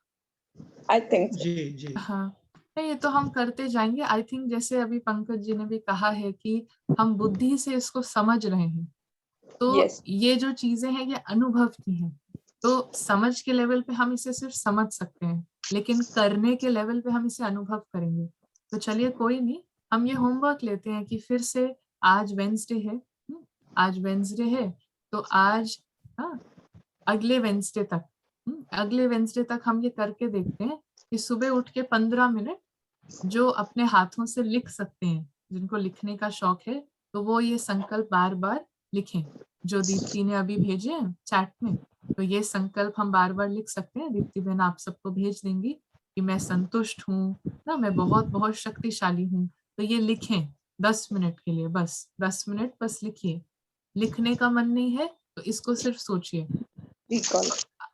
आई थिंक जी। हाँ, ये तो हम करते जाएंगे। आई थिंक जैसे अभी पंकज जी ने भी कहा है कि हम बुद्धि से इसको समझ रहे हैं, तो ये जो चीजें हैं ये अनुभव की हैं। तो समझ के लेवल पे हम इसे सिर्फ समझ सकते हैं, लेकिन करने के लेवल पे हम इसे अनुभव करेंगे। तो चलिए कोई नहीं, हम ये होमवर्क लेते हैं कि फिर से आज वेंसडे है, तो आज अगले वेंसडे तक हम ये करके देखते हैं कि सुबह उठ के 15 मिनट जो अपने हाथों से लिख सकते हैं, जिनको लिखने का शौक है, तो वो ये संकल्प बार बार लिखें जो दीप्ति ने अभी भेजे हैं चैट में। तो ये संकल्प हम बार बार लिख सकते हैं। दीप्ति बहन आप सबको भेज देंगी कि मैं संतुष्ट हूँ ना, मैं बहुत बहुत शक्तिशाली हूँ। तो ये लिखें 10 मिनट के लिए, बस 10 मिनट बस लिखिए। लिखने का मन नहीं है तो इसको सिर्फ सोचिए।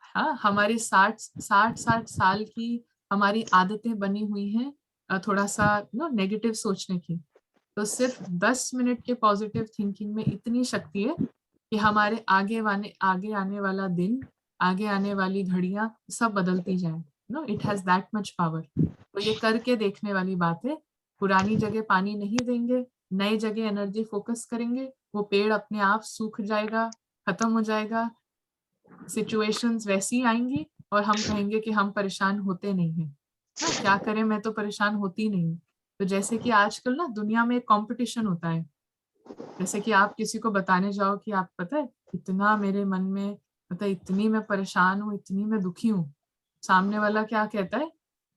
हाँ, हमारी 60 साल की हमारी आदतें बनी हुई हैं थोड़ा सा नेगेटिव सोचने की। तो सिर्फ 10 मिनट के पॉजिटिव थिंकिंग में इतनी शक्ति है कि हमारे आगे आने वाला दिन, आगे आने वाली घड़ियां सब बदलती जाए। It has that much power. तो ये करके देखने वाली बात है। पुरानी जगह पानी नहीं देंगे, नई जगह एनर्जी फोकस करेंगे, वो पेड़ अपने आप सूख जाएगा, खत्म हो जाएगा, सिचुएशंस वैसी आएंगी और हम कहेंगे कि हम परेशान होते नहीं हैं। क्या करें, मैं तो परेशान होती नहीं। तो जैसे कि आजकल ना दुनिया में एक कंपटीशन होता है, जैसे कि आप किसी को बताने जाओ कि आप पता है इतना मेरे मन में, पता है इतनी मैं परेशान हूँ, इतनी मैं दुखी हूँ। सामने वाला क्या कहता है,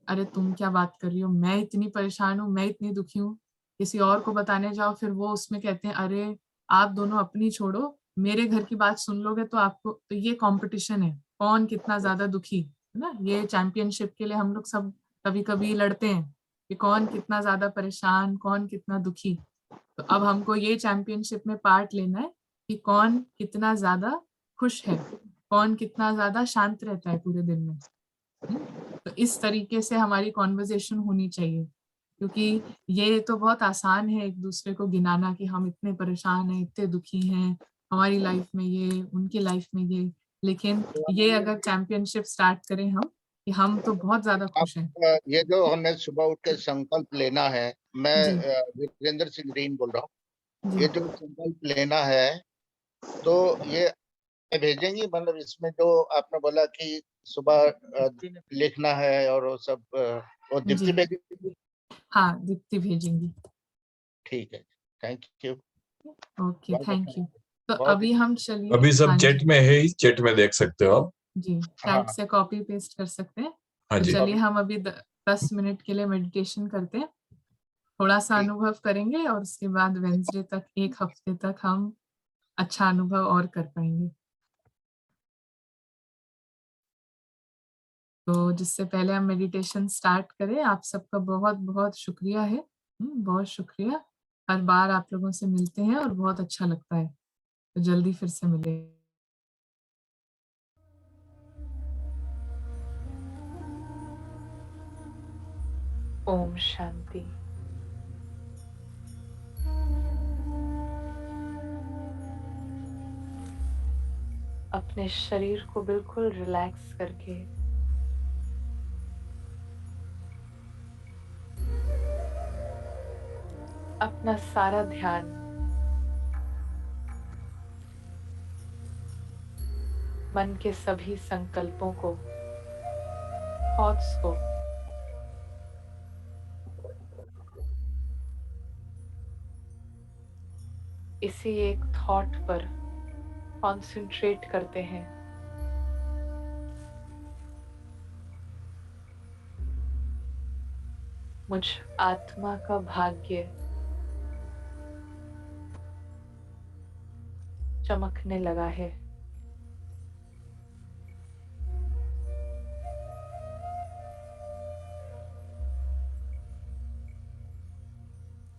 अरे तुम क्या बात कर रही हो, मैं इतनी परेशान हूँ, मैं इतनी दुखी हूँ। किसी और को बताने जाओ, फिर वो उसमें कहते हैं अरे आप दोनों अपनी छोड़ो, मेरे घर की बात सुन लोगे तो आपको। तो ये कंपटीशन है, कौन कितना ज्यादा दुखी है ना। ये चैंपियनशिप के लिए हम लोग सब कभी कभी लड़ते हैं कि कौन कितना ज्यादा परेशान, कौन कितना दुखी। तो अब हमको ये चैंपियनशिप में पार्ट लेना है कि कौन कितना ज्यादा खुश है, कौन कितना ज्यादा शांत रहता है पूरे दिन में। तो इस तरीके से हमारी कॉन्वर्जेशन होनी चाहिए, क्योंकि ये तो बहुत आसान है एक दूसरे को गिनाना कि हम इतने परेशान हैं, इतने दुखी हैं, हमारी लाइफ में ये, उनकी लाइफ में ये। लेकिन ये अगर चैंपियनशिप स्टार्ट करें हम कि कि हम तो बहुत ज्यादा खुश हैं। ये जो हमें सुबह उठ के संकल्प लेना है, मैं जी वीरेंद्र सिंह रीन बोल रहा हूँ। जी ये जो संकल्प लेना है तो ये भेजेंगी, मतलब इसमें जो आपने बोला कि सुबह लिखना है और वो सब, वो दीप्ति जी भेजेंगी? हाँ, दीप्ति भेजेंगी। ठीक है, thank you. Okay, thank you. तो बहुत अभी हम चलिए, अभी सब हाँ जी चैट में है ही, चैट में देख सकते हो आप। जी, हाँ चैट से कॉपी पेस्ट कर सकते हैं। हाँ तो जी। चलिए हम अभी 10 मिनट के लिए मेडिटेशन करते हैं, थोड़ा सा अनुभव करेंगे और उसके बाद वेंसडे तक, एक हफ्ते तक हम अच्छा अनुभव और कर पाएंगे। तो जिससे पहले हम मेडिटेशन स्टार्ट करें, आप सबका बहुत बहुत शुक्रिया है। बहुत शुक्रिया। हर बार आप लोगों से मिलते हैं और बहुत अच्छा लगता है। तो जल्दी फिर से मिलेंगे। ओम शांति। अपने शरीर को बिल्कुल रिलैक्स करके अपना सारा ध्यान मन के सभी संकल्पों को, थॉट्स को इसी एक थॉट पर कॉन्सेंट्रेट करते हैं। मुझ आत्मा का भाग्य चमकने लगा है।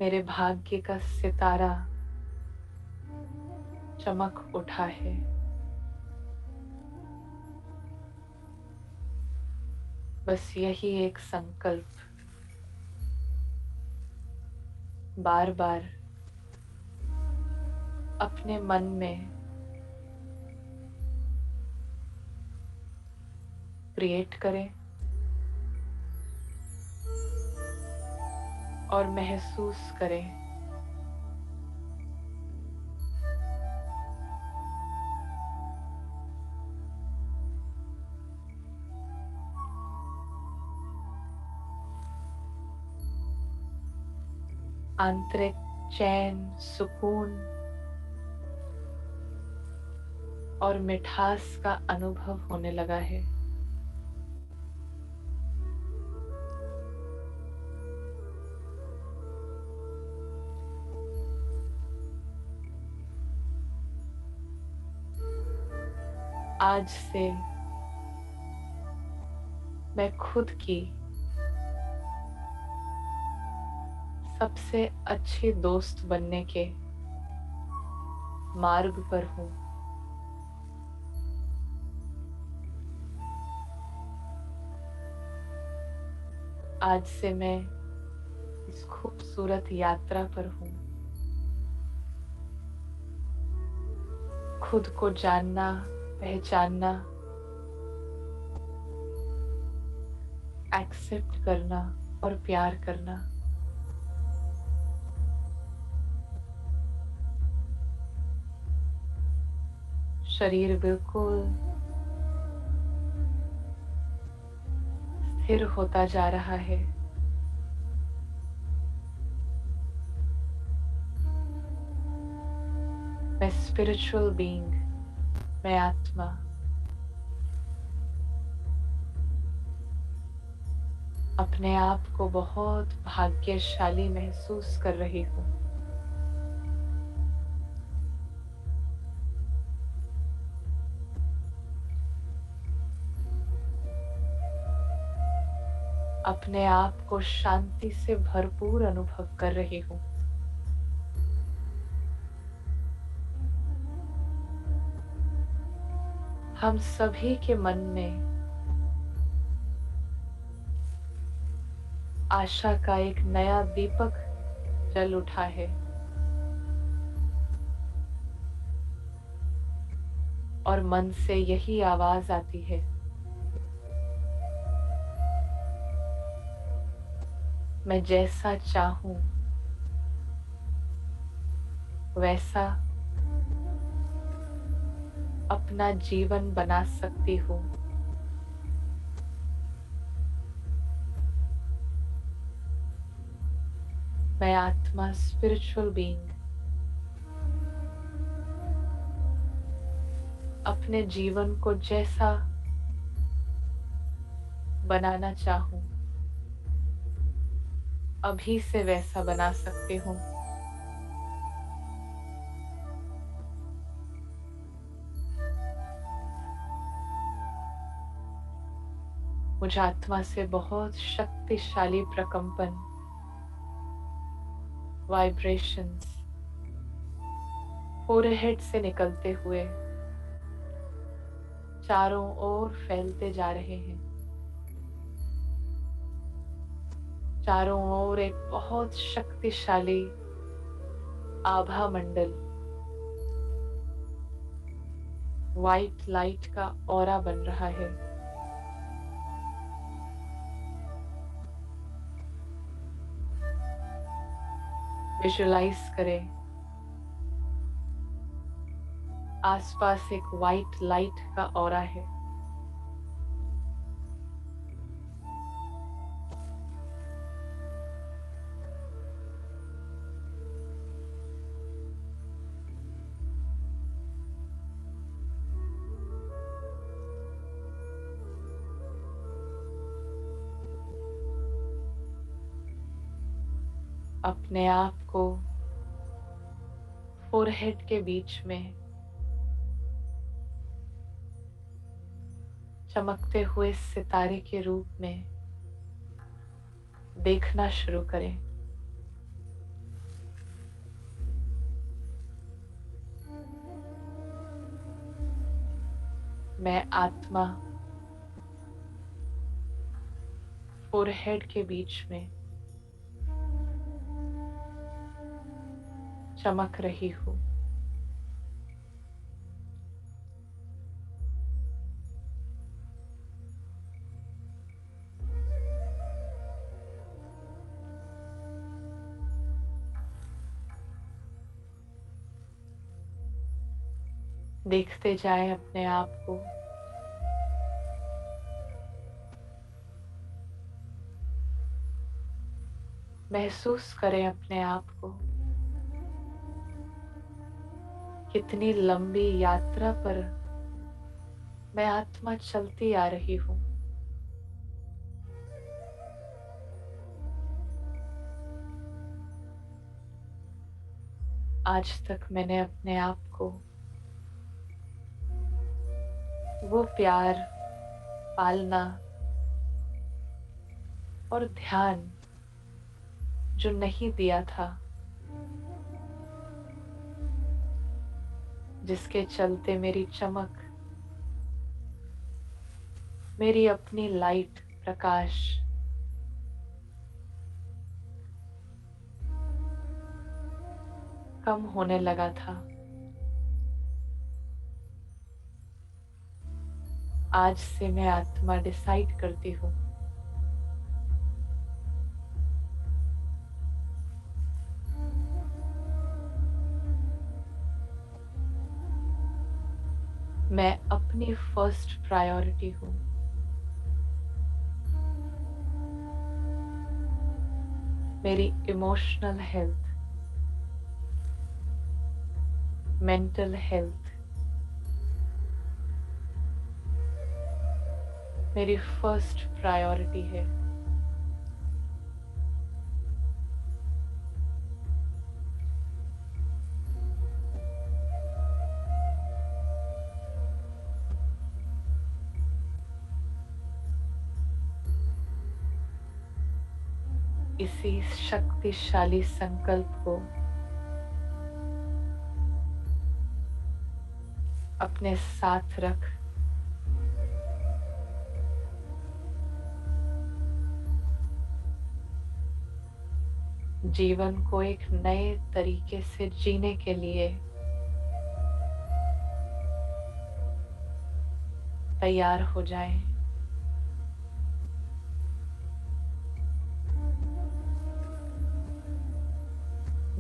मेरे भाग्य का सितारा चमक उठा है। बस यही एक संकल्प बार बार अपने मन में क्रिएट करें और महसूस करें। आंतरिक चैन, सुकून और मिठास का अनुभव होने लगा है। आज से मैं खुद की सबसे अच्छी दोस्त बनने के मार्ग पर हूँ। आज से मैं इस खूबसूरत यात्रा पर हूँ। खुद को जानना, पहचानना, एक्सेप्ट करना और प्यार करना। शरीर बिल्कुल स्थिर होता जा रहा है। मैं स्पिरिचुअल बीइंग, मैं आत्मा अपने आप को बहुत भाग्यशाली महसूस कर रही हूँ। अपने आप को शांति से भरपूर अनुभव कर रही हूँ। हम सभी के मन में आशा का एक नया दीपक जल उठा है और मन से यही आवाज आती है, मैं जैसा चाहूं वैसा अपना जीवन बना सकती हूँ। मैं आत्मा स्पिरिचुअल बीइंग अपने जीवन को जैसा बनाना चाहूं अभी से वैसा बना सकती हूँ। मुझे आत्मा से बहुत शक्तिशाली प्रकंपन वाइब्रेशंस फोरहेड से निकलते हुए चारों ओर फैलते जा रहे हैं। चारों ओर एक बहुत शक्तिशाली आभा मंडल वाइट लाइट का ऑरा बन रहा है। विजुअलाइज करें आसपास एक वाइट लाइट का ऑरा है। अपने आप को फोरहेड के बीच में चमकते हुए सितारे के रूप में देखना शुरू करें। मैं आत्मा फोरहेड के बीच में चमक रही हूँ। देखते जाएं अपने आप को। महसूस करें अपने आप को कितनी लंबी यात्रा पर मैं आत्मा चलती आ रही हूँ। आज तक मैंने अपने आप को वो प्यार, पालना और ध्यान जो नहीं दिया था, जिसके चलते मेरी चमक, मेरी अपनी लाइट, प्रकाश कम होने लगा था। आज से मैं आत्मा डिसाइड करती हूँ मैं अपनी फर्स्ट प्रायोरिटी हूँ। मेरी इमोशनल हेल्थ, मेंटल हेल्थ मेरी फर्स्ट प्रायोरिटी है। इसी शक्तिशाली संकल्प को अपने साथ रख जीवन को एक नए तरीके से जीने के लिए तैयार हो जाएं।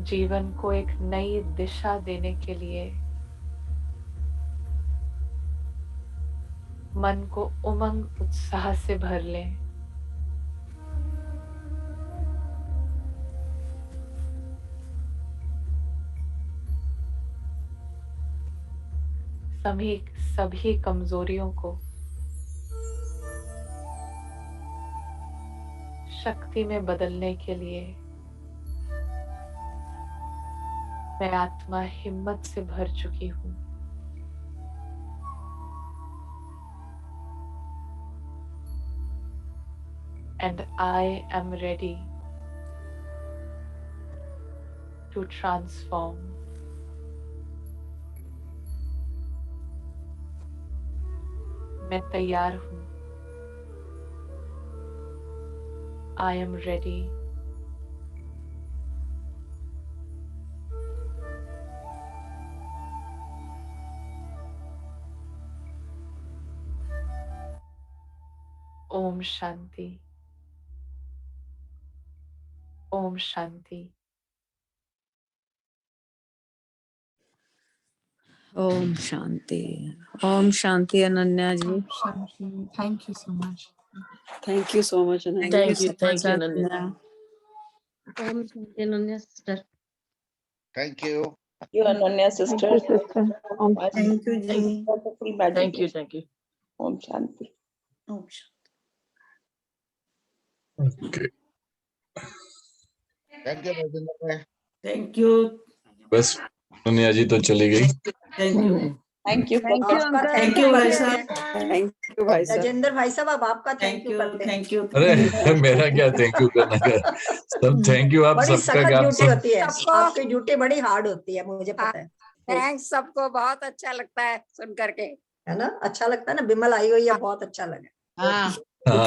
जीवन को एक नई दिशा देने के लिए मन को उमंग उत्साह से भर लें। सभी कमजोरियों को शक्ति में बदलने के लिए मैं आत्मा हिम्मत से भर चुकी हूँ। And I am ready to transform. मैं तैयार हूँ। I am ready. ओम शांति। ओम शांति। ओम शांति। ओम शांति Ananya ji. Thank you so much. Thank you so much Ananya. Thank you Ananya. ओम शांति Ananya sister. Thank you. You Ananya sister. Thank you जी। Thank you. ओम शांति। ओम शांति। Okay. थैंक यू राजेंद्र भाई। Thank you. बस अनन्या जी तो चली गई। Thank you. Thank you. आपका थैंक यू भाई साहब। थैंक यू भाई साहब। राजेंद्र भाई साहब अब आपका थैंक यू। Thank you. अरे मेरा क्या थैंक यू करना का, सब थैंक यू आप बड़ी सबका। सख्त कि आप ड्यूटी सब होती है, आपकी ड्यूटी बड़ी हार्ड होती है, मुझे पता है। थैंक्स, सबको बहुत अच्छा लगता है सुन करके, है ना? अच्छा लगता है ना, बिमल आई हुई है, बहुत अच्छा लगा। हाँ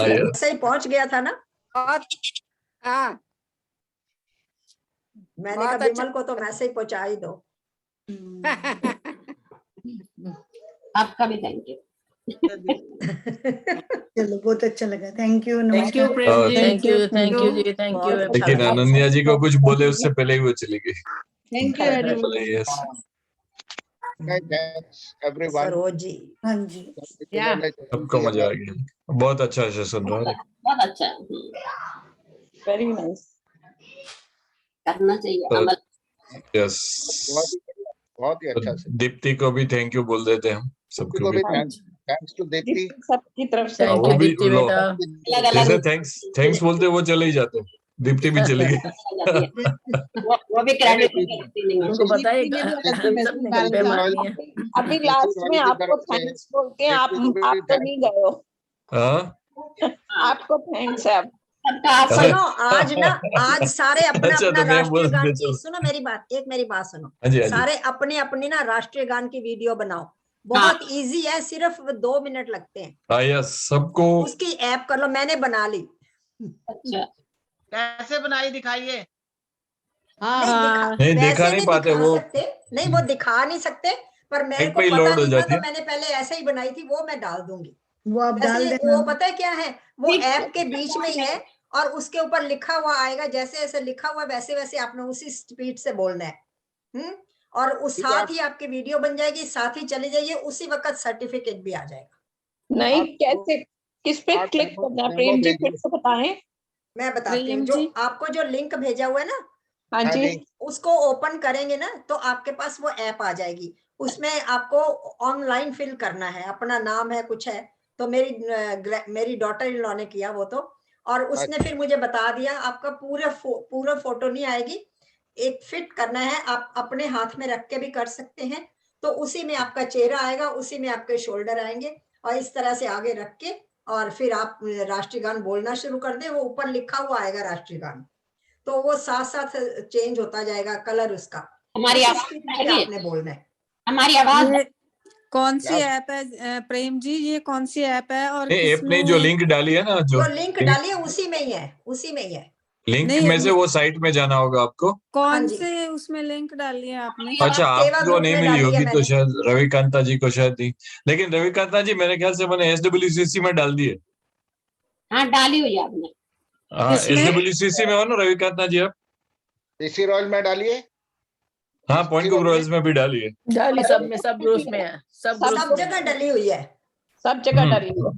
यार। सही पहुंच गया था ना। बहुत। हाँ मैंने बहुत कहा अच्छा। बिमल को तो मैसेज पहुंचा ही दो। आपका भी थैंक यू। चलो बहुत अच्छा लगा। Thank you. Thank you Prem ji. Thank you जी। Thank you. लेकिन अनन्या जी को कुछ बोले उससे पहले ही वो चली गई। Thank you everyone. Yes. Thanks everyone. Saroj ji. हाँ जी। सबको मजा आ गया। बहुत अच्छा सेशन रहा। बहुत अच्छा। Very nice. करना चाहिए अमल। यस। बहुत ही अच्छा से। दीप्ति को भी थैंक यू बोल देते हैं हम सबको भी। Thanks to Deepti. सबकी तरफ से वो भी जैसे थैंक्स बोलते वो चले ही जाते। दीप्ति भी चली गई। वो भी क्रेडिट उनको बताइए हम सब ने गप्पे मारनी है। अभी लास्ट में आपको थैंक्स बोल के आप तो नहीं गए हो। आपको थैंक्स है। सुनो आज सारे अपना अच्छा, अपना तो मैं राष्ट्रीय बोल गान देता की, हूँ। सुनो मेरी बात सुनो। हाँ जी। सारे अपने अपनी ना राष्ट्रीय गान की वीडियो बनाओ, बहुत इजी है, सिर्फ 2 मिनट लगते हैं। यस, सबको उसकी ऐप कर लो, मैंने बना ली। अच्छा कैसे बनाई दिखाइए। नहीं देखा नहीं पाते वो। नहीं वो दिखा नहीं सकते, पर मेरे को पता नहीं था तो मैंने पहले ऐसे ही बनाई थी, वो मैं डाल दूंगी। वो आप डाल देना। वो पता है क्या है, वो ऐप के बीच में ही है और उसके ऊपर लिखा हुआ आएगा, जैसे जैसे लिखा हुआ वैसे वैसे आपने उसी स्पीड से बोलना है। और उस साथ ही आपकी वीडियो बन जाएगी, साथ ही चली जाइए, उसी वक्त सर्टिफिकेट भी आ जाएगा। नहीं कैसे, किस पे क्लिक करना है प्रेम जी, फिर से बताएं। मैं बताती हूँ, जो आपको जो लिंक भेजा हुआ है ना, हाँ जी, उसको ओपन करेंगे ना तो आपके पास वो ऐप आ जाएगी। उसमें आपको ऑनलाइन फिल करना है, अपना नाम है कुछ है, तो मेरी डॉटर इन लॉ ने किया वो तो, और उसने फिर मुझे बता दिया आपका पूरा फोटो नहीं आएगी, एक फिट करना है, आप अपने हाथ में रख के भी कर सकते हैं, तो उसी में आपका चेहरा आएगा, उसी में आपके शोल्डर आएंगे, और इस तरह से आगे रख के और फिर आप राष्ट्रीय गान बोलना शुरू कर दें। वो ऊपर लिखा हुआ आएगा राष्ट्रीय गान, तो वो साथ साथ चेंज होता जाएगा कलर उसका। हमारी आपने बोलना है। हमारी आवाज कौन सी ऐप है प्रेम जी, ये कौन सी ऐप है? और ऐप ने जो लिंक डाली है ना, जो लिंक डाली है उसी में ही है, उसी में ही है। लिंक में से वो साइट में जाना होगा आपको। कौन से उसमें लिंक डाली है आपने? अच्छा, आपको नहीं मिली होगी तो शायद रविकांता जी को शायद दी, लेकिन रविकांता जी मेरे ख्याल से मैंने SWCC में डाल दिए। हाँ डाली हुई आपने। हाँ SWCC में हो ना रविकांता जी आप? पीसी रॉयल में डालिए। हाँ, पॉइंट ग्रुप रॉयल्स में भी डालिए। डाली सब में, सब ग्रुप्स में है, सब जगह डली हुई है, सब जगह डली हुई है।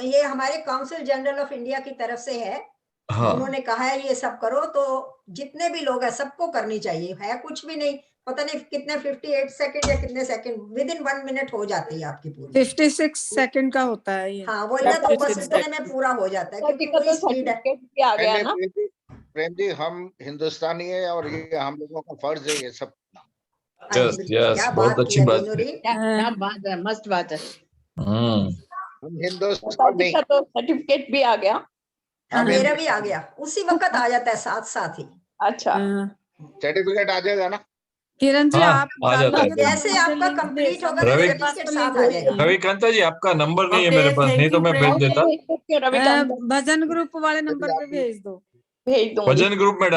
ये हमारे काउंसिल जनरल ऑफ इंडिया की तरफ से है। हाँ। उन्होंने कहा है ये सब करो, तो जितने भी लोग हैं सबको करनी चाहिए। है कुछ भी नहीं, पता नहीं कितने 58 सेकंड या कितने सेकंड, विद इन 1 मिनट हो जाती है आपकी पूरी। 56 सेकंड का होता है ये। हाँ वही ना, तो बस उतने में पूरा हो जाता है, क्योंकि वही स्पीड है। आ गया ना प्रेम जी, हम हिंदुस्तानी है और ये हम लोगों का फर्ज है ये सब। यस यस, बहुत अच्छी बात है। क्या बात है, मस्त बात है। हम हिंदुस्तानी तो सर्टिफिकेट भी आ गया। हाँ, मेरा भी आ गया, उसी वक्त आ जाता है साथ साथ ही। अच्छा, सर्टिफिकेट आ जाएगा ना किरण जी? हाँ, आप आ जाता है। जैसे आपका कंप्लीट होगा रवि- सर्टिफिकेट साथ आ जाएगा। रविकांता जी, आपका नंबर नहीं है मेरे पास, नहीं तो मैं भेज देता। भजन ग्रुप वाले नंबर पे भेज दो। भेज दो। भजन ग्रुप में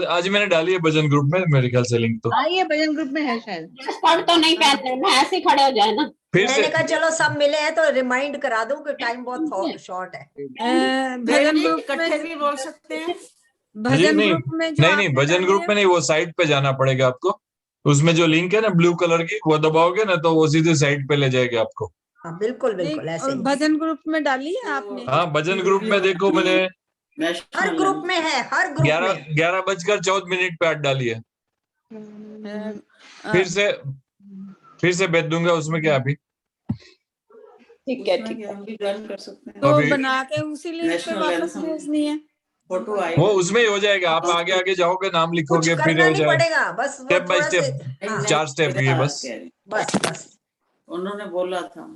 आज मैंने डाली है भजन ग्रुप में, मेरे ख्याल से लिंक तो। ये भजन ग्रुप में है शायद। पढ़ तो नहीं पाते ना, ऐसे ही खड़े हो जाए ना। मैंने कहा चलो सब मिले हैं तो रिमाइंड करा दूं कि टाइम बहुत शॉर्ट है। भजन ग्रुप इकट्ठे भी बोल सकते हैं। भजन ग्रुप में जो नहीं, भजन ग्रुप में नहीं, वो साइट पे जाना पड़ेगा आपको। उसमें जो लिंक है ना ब्लू कलर की, वो दबाओगे ना तो वो सीधे साइट पे ले जाएगा आपको। हाँ बिल्कुल बिल्कुल ऐसे ही। भजन ग्रुप में डाली है आपने? हाँ, भजन ग्रुप में देखो मैंने हर ग्रुप में है, हर ग्रुप में 11:14 पे ऐड डाली है। फिर से भेज दूंगा उसमें, क्या अभी ठीक है ठीक है। तो बना के उसी लिंक पे वापस भेजनी है। फोटो आएगा, वो उसमें ही हो जाएगा। आप आगे आगे जाओगे, नाम लिखोगे, फिर हो जाएगा पड़ेगा, बस स्टेप बाय स्टेप, 4 स्टेप ये बस। उन्होंने बोला था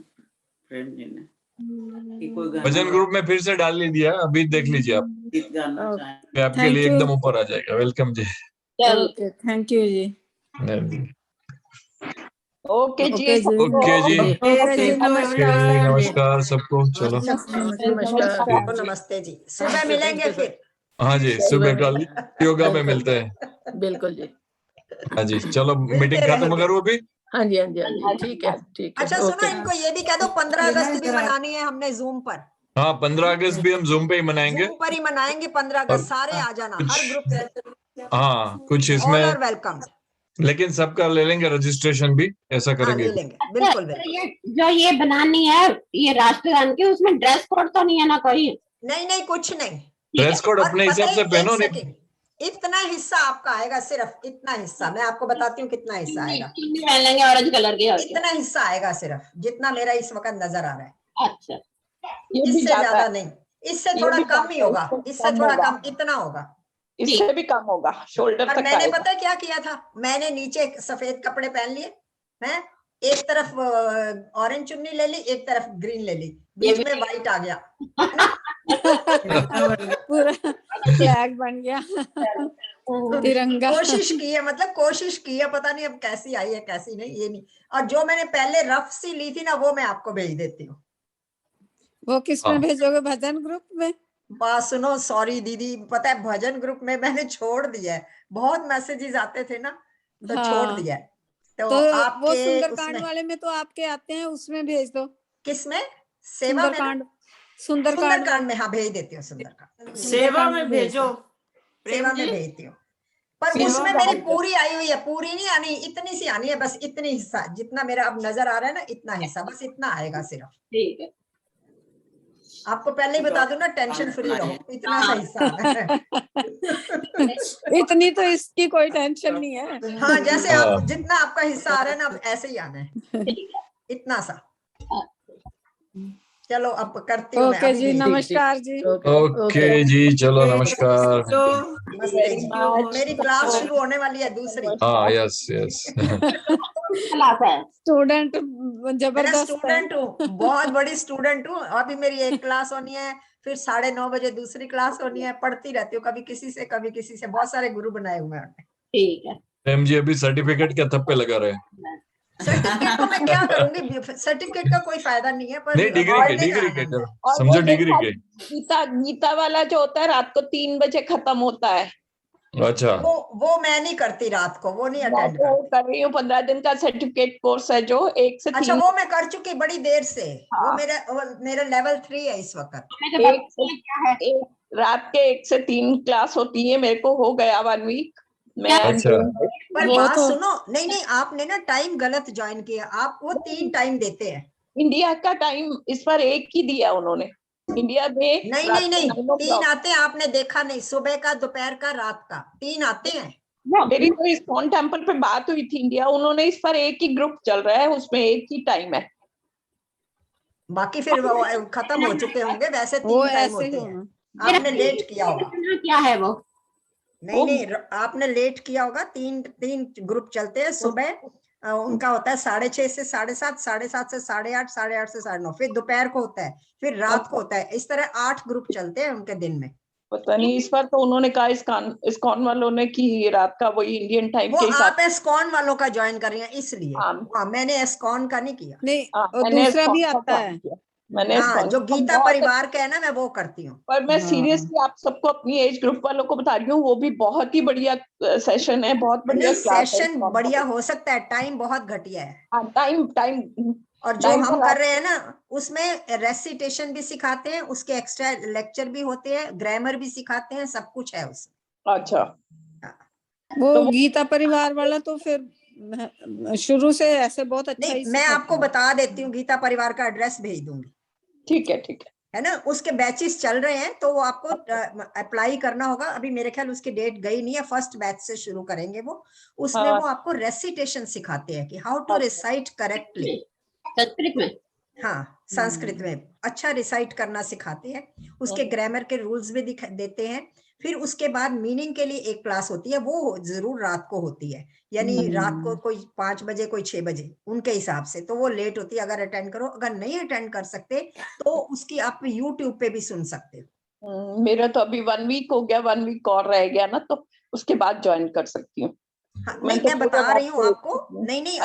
फ्रेंड जी ने कि कोई गाना भजन ग्रुप में फिर से डाल दिया, अभी देख लीजिए आप, गीत गाना चाहें आपके लिए एकदम ऊपर आ जाएगा। वेलकम जी। थैंक यू जी। ओके जी, ओके जी, नमस्कार सबको। चलो नमस्कार, नमस्ते जी, सुबह मिलेंगे फिर। हाँ जी, सुबह कल योगा में मिलते हैं। बिल्कुल जी। हाँ जी, चलो मीटिंग खत्म करो अभी। हाँ जी, हाँ जी, हाँ जी, ठीक है, ठीक है। अच्छा सुनो, इनको ये भी कह दो 15 अगस्त भी मनानी है हमने जूम पर। हाँ, 15 अगस्त भी हम जूम पे ही मनाएंगे। जूम पर ही मनाएंगे 15 अगस्त, सारे आ जाना हर ग्रुप से। हाँ, कुछ इसमें वेलकम, लेकिन सबका ले लेंगे रजिस्ट्रेशन भी, ऐसा करेंगे। ले लेंगे, बिल्कुल बिल्कुल। जो ये बनानी है ये राष्ट्रगान की, उसमें ड्रेस कोड तो नहीं है ना कोई? नहीं, कुछ नहीं। ड्रेस कोड अपने हिसाब से पहनो। नहीं, इतना हिस्सा आपका आएगा, सिर्फ इतना हिस्सा। मैं आपको बताती हूँ कितना हिस्सा आएगा। पहन लेंगे ऑरेंज कलर के। इतना हिस्सा आएगा सिर्फ, जितना मेरा इस वक्त नजर आ रहा है। अच्छा, इससे ज्यादा नहीं, इससे थोड़ा कम ही होगा, इससे थोड़ा कम, इतना होगा, इससे भी कम होगा, शोल्डर तक। मैंने पता क्या किया था, मैंने नीचे सफेद कपड़े पहन लिए हैं, एक तरफ ऑरेंज चुन्नी ले ली, एक तरफ ग्रीन ले ली, बीच में व्हाइट आ गया। पूरा फ्लैग बन गया, तिरंगा। कोशिश की है, मतलब कोशिश की है, पता नहीं अब कैसी आई है कैसी नहीं, ये नहीं। और जो मैंने पहले रफ सी ली थी ना, वो मैं आपको भेज देती हूँ। वो किस में भेजोगे? भजन ग्रुप में? बात सुनो, सॉरी दीदी, पता है भजन ग्रुप में मैंने छोड़ दिया है, बहुत मैसेजेस आते थे ना, तो छोड़ दिया है। तो आपके वो सुंदरकांड वाले में तो आपके आते हैं, उसमें भेज दो। किसमें? सेवा में? सुंदरकांड में, हाँ भेज देती हूँ। सुंदरकांड सेवा में भेजो, सेवा में भेजती हूँ, पर उसमें मेरी पूरी आई हुई है, पूरी नहीं आनी, इतनी सी आनी है, बस इतनी हिस्सा, जितना मेरा अब नजर आ रहा है ना, इतना हिस्सा, बस इतना आएगा सिर्फ। ठीक है, आपको पहले ही बता दूं ना, टेंशन फ्री रहो, इतना सा हिस्सा है। इतनी तो इसकी कोई टेंशन नहीं है। हाँ, जैसे आप जितना आपका हिस्सा आ रहा है ना, अब ऐसे ही आना है, इतना सा। चलो अब करती हूँ। ओके जी, नमस्कार जी। ओके जी, चलो नमस्कार। मेरी क्लास शुरू होने वाली है, दूसरी। हाँ, यस यस। स्टूडेंट जबरदस्त स्टूडेंट हूँ, बहुत बड़ी स्टूडेंट हूँ। अभी मेरी एक क्लास होनी है, फिर 9:30 बजे दूसरी क्लास होनी है, पढ़ती रहती हूँ, कभी किसी से कभी किसी से, बहुत सारे गुरु बनाए हुए हैं। ठीक है। मैम जी अभी सर्टिफिकेट के थप्पे लगा रहे हैं। सर्टिफिकेट तो मैं क्या करूंगी, सर्टिफिकेट का कोई फायदा नहीं है, पर नहीं, डिग्री के समझो, डिग्री के। गीता वाला जो होता है रात को 3 बजे खत्म होता है। अच्छा, वो मैं नहीं करती रात को, वो नहीं अटेंड कर रही हूँ। 15 दिन का सर्टिफिकेट कोर्स है जो 1 से 3। अच्छा, वो मैं कर चुकी बड़ी देर से। हाँ। वो मेरा लेवल 3 है इस वक्त। रात के 1 से 3 क्लास होती है, मेरे को हो गया 1 वीक। मैं अच्छा। पर वो बात तो सुनो, नहीं नहीं आपने ना टाइम गलत ज्वाइन किया, आप वो 3 टाइम देते हैं। इंडिया का टाइम इस बार 1 ही दिया उन्होंने। इंडिया में नहीं रात नहीं को नहीं 9 o'clock। 3 आते हैं, आपने देखा नहीं, सुबह का, दोपहर का, रात का 3 आते हैं। मेरी तो इस्कॉन टेम्पल पे बात हुई थी इंडिया, उन्होंने इस पर 1 ही ग्रुप चल रहा है, उसमें 1 ही टाइम है। बाकी फिर वो खत्म हो चुके होंगे, वैसे वो 3 टाइम ऐसे ही होते हैं। होना। आपने लेट किया होगा। क्या है वो? नहीं नहीं आपने लेट किया होगा। 3 ग्रुप चलते हैं सुबह। उनका होता है 6:30 से 7:30, 7:30 से 8:30, 8:30 से 9:30, फिर दोपहर को होता है, फिर रात को होता है। इस तरह 8 ग्रुप चलते हैं उनके दिन में। पता नहीं, इस बार तो उन्होंने कहा इस्कॉन वालों ने कि रात का वही इंडियन टाइम वो के हिसाब आप एस्कॉन वालों का ज्वाइन कर रही हैं इसलिए। हाँ। मैंने एस्कॉन का नहीं किया। नहीं, और मैंने दूसरा भी इस्कॉन का आता है। किया। मैंने हाँ, इस्कॉन जो का गीता बहुत परिवार का है ना, मैं वो करती हूँ। पर मैं हाँ। सीरियसली आप सबको अपनी एज ग्रुप वालों को बता रही हूँ, वो भी बहुत ही बढ़िया सेशन है, बहुत बढ़िया नहीं, क्लास है। सेशन बढ़िया हो सकता है, टाइम बहुत घटिया है। टाइम और जो हम कर रहे हैं ना, उसमें रेसिटेशन भी सिखाते हैं, उसके एक्स्ट्रा लेक्चर भी होते हैं, ग्रामर भी सिखाते हैं, सब कुछ है उसमें। अच्छा। वो तो गीता परिवार वाला तो फिर शुरू से ऐसे बहुत अच्छा नहीं, ही मैं सिखाते आपको हैं। बता देती हूँ, गीता परिवार का एड्रेस भेज दूंगी। ठीक है, ठीक है ना। उसके बैचेस चल रहे हैं, तो वो आपको अप्लाई करना होगा। अभी मेरे ख्याल उसकी डेट गई नहीं है, फर्स्ट बैच से शुरू करेंगे वो। उसमें हाँ। वो आपको रेसिटेशन सिखाते हैं कि how to recite correctly. Sanskrit में? हाँ, संस्कृत में अच्छा रिसाइट करना सिखाते हैं। उसके ग्रामर के रूल्स भी देते हैं। फिर उसके बाद मीनिंग के लिए एक क्लास होती है, वो जरूर रात को होती है। यानी रात को कोई 5 बजे, कोई 6 बजे, उनके हिसाब से। तो वो लेट होती है, अगर अटेंड करो। अगर नहीं अटेंड कर सकते तो उसकी आप यूट्यूब पे भी सुन सकते हो। मेरा तो अभी 1 वीक हो गया, 1 वीक और रह गया ना, तो उसके बाद ज्वाइन कर सकती हूँ। हाँ, नहीं, मैं बता रही हूँ आपको। नहीं नहीं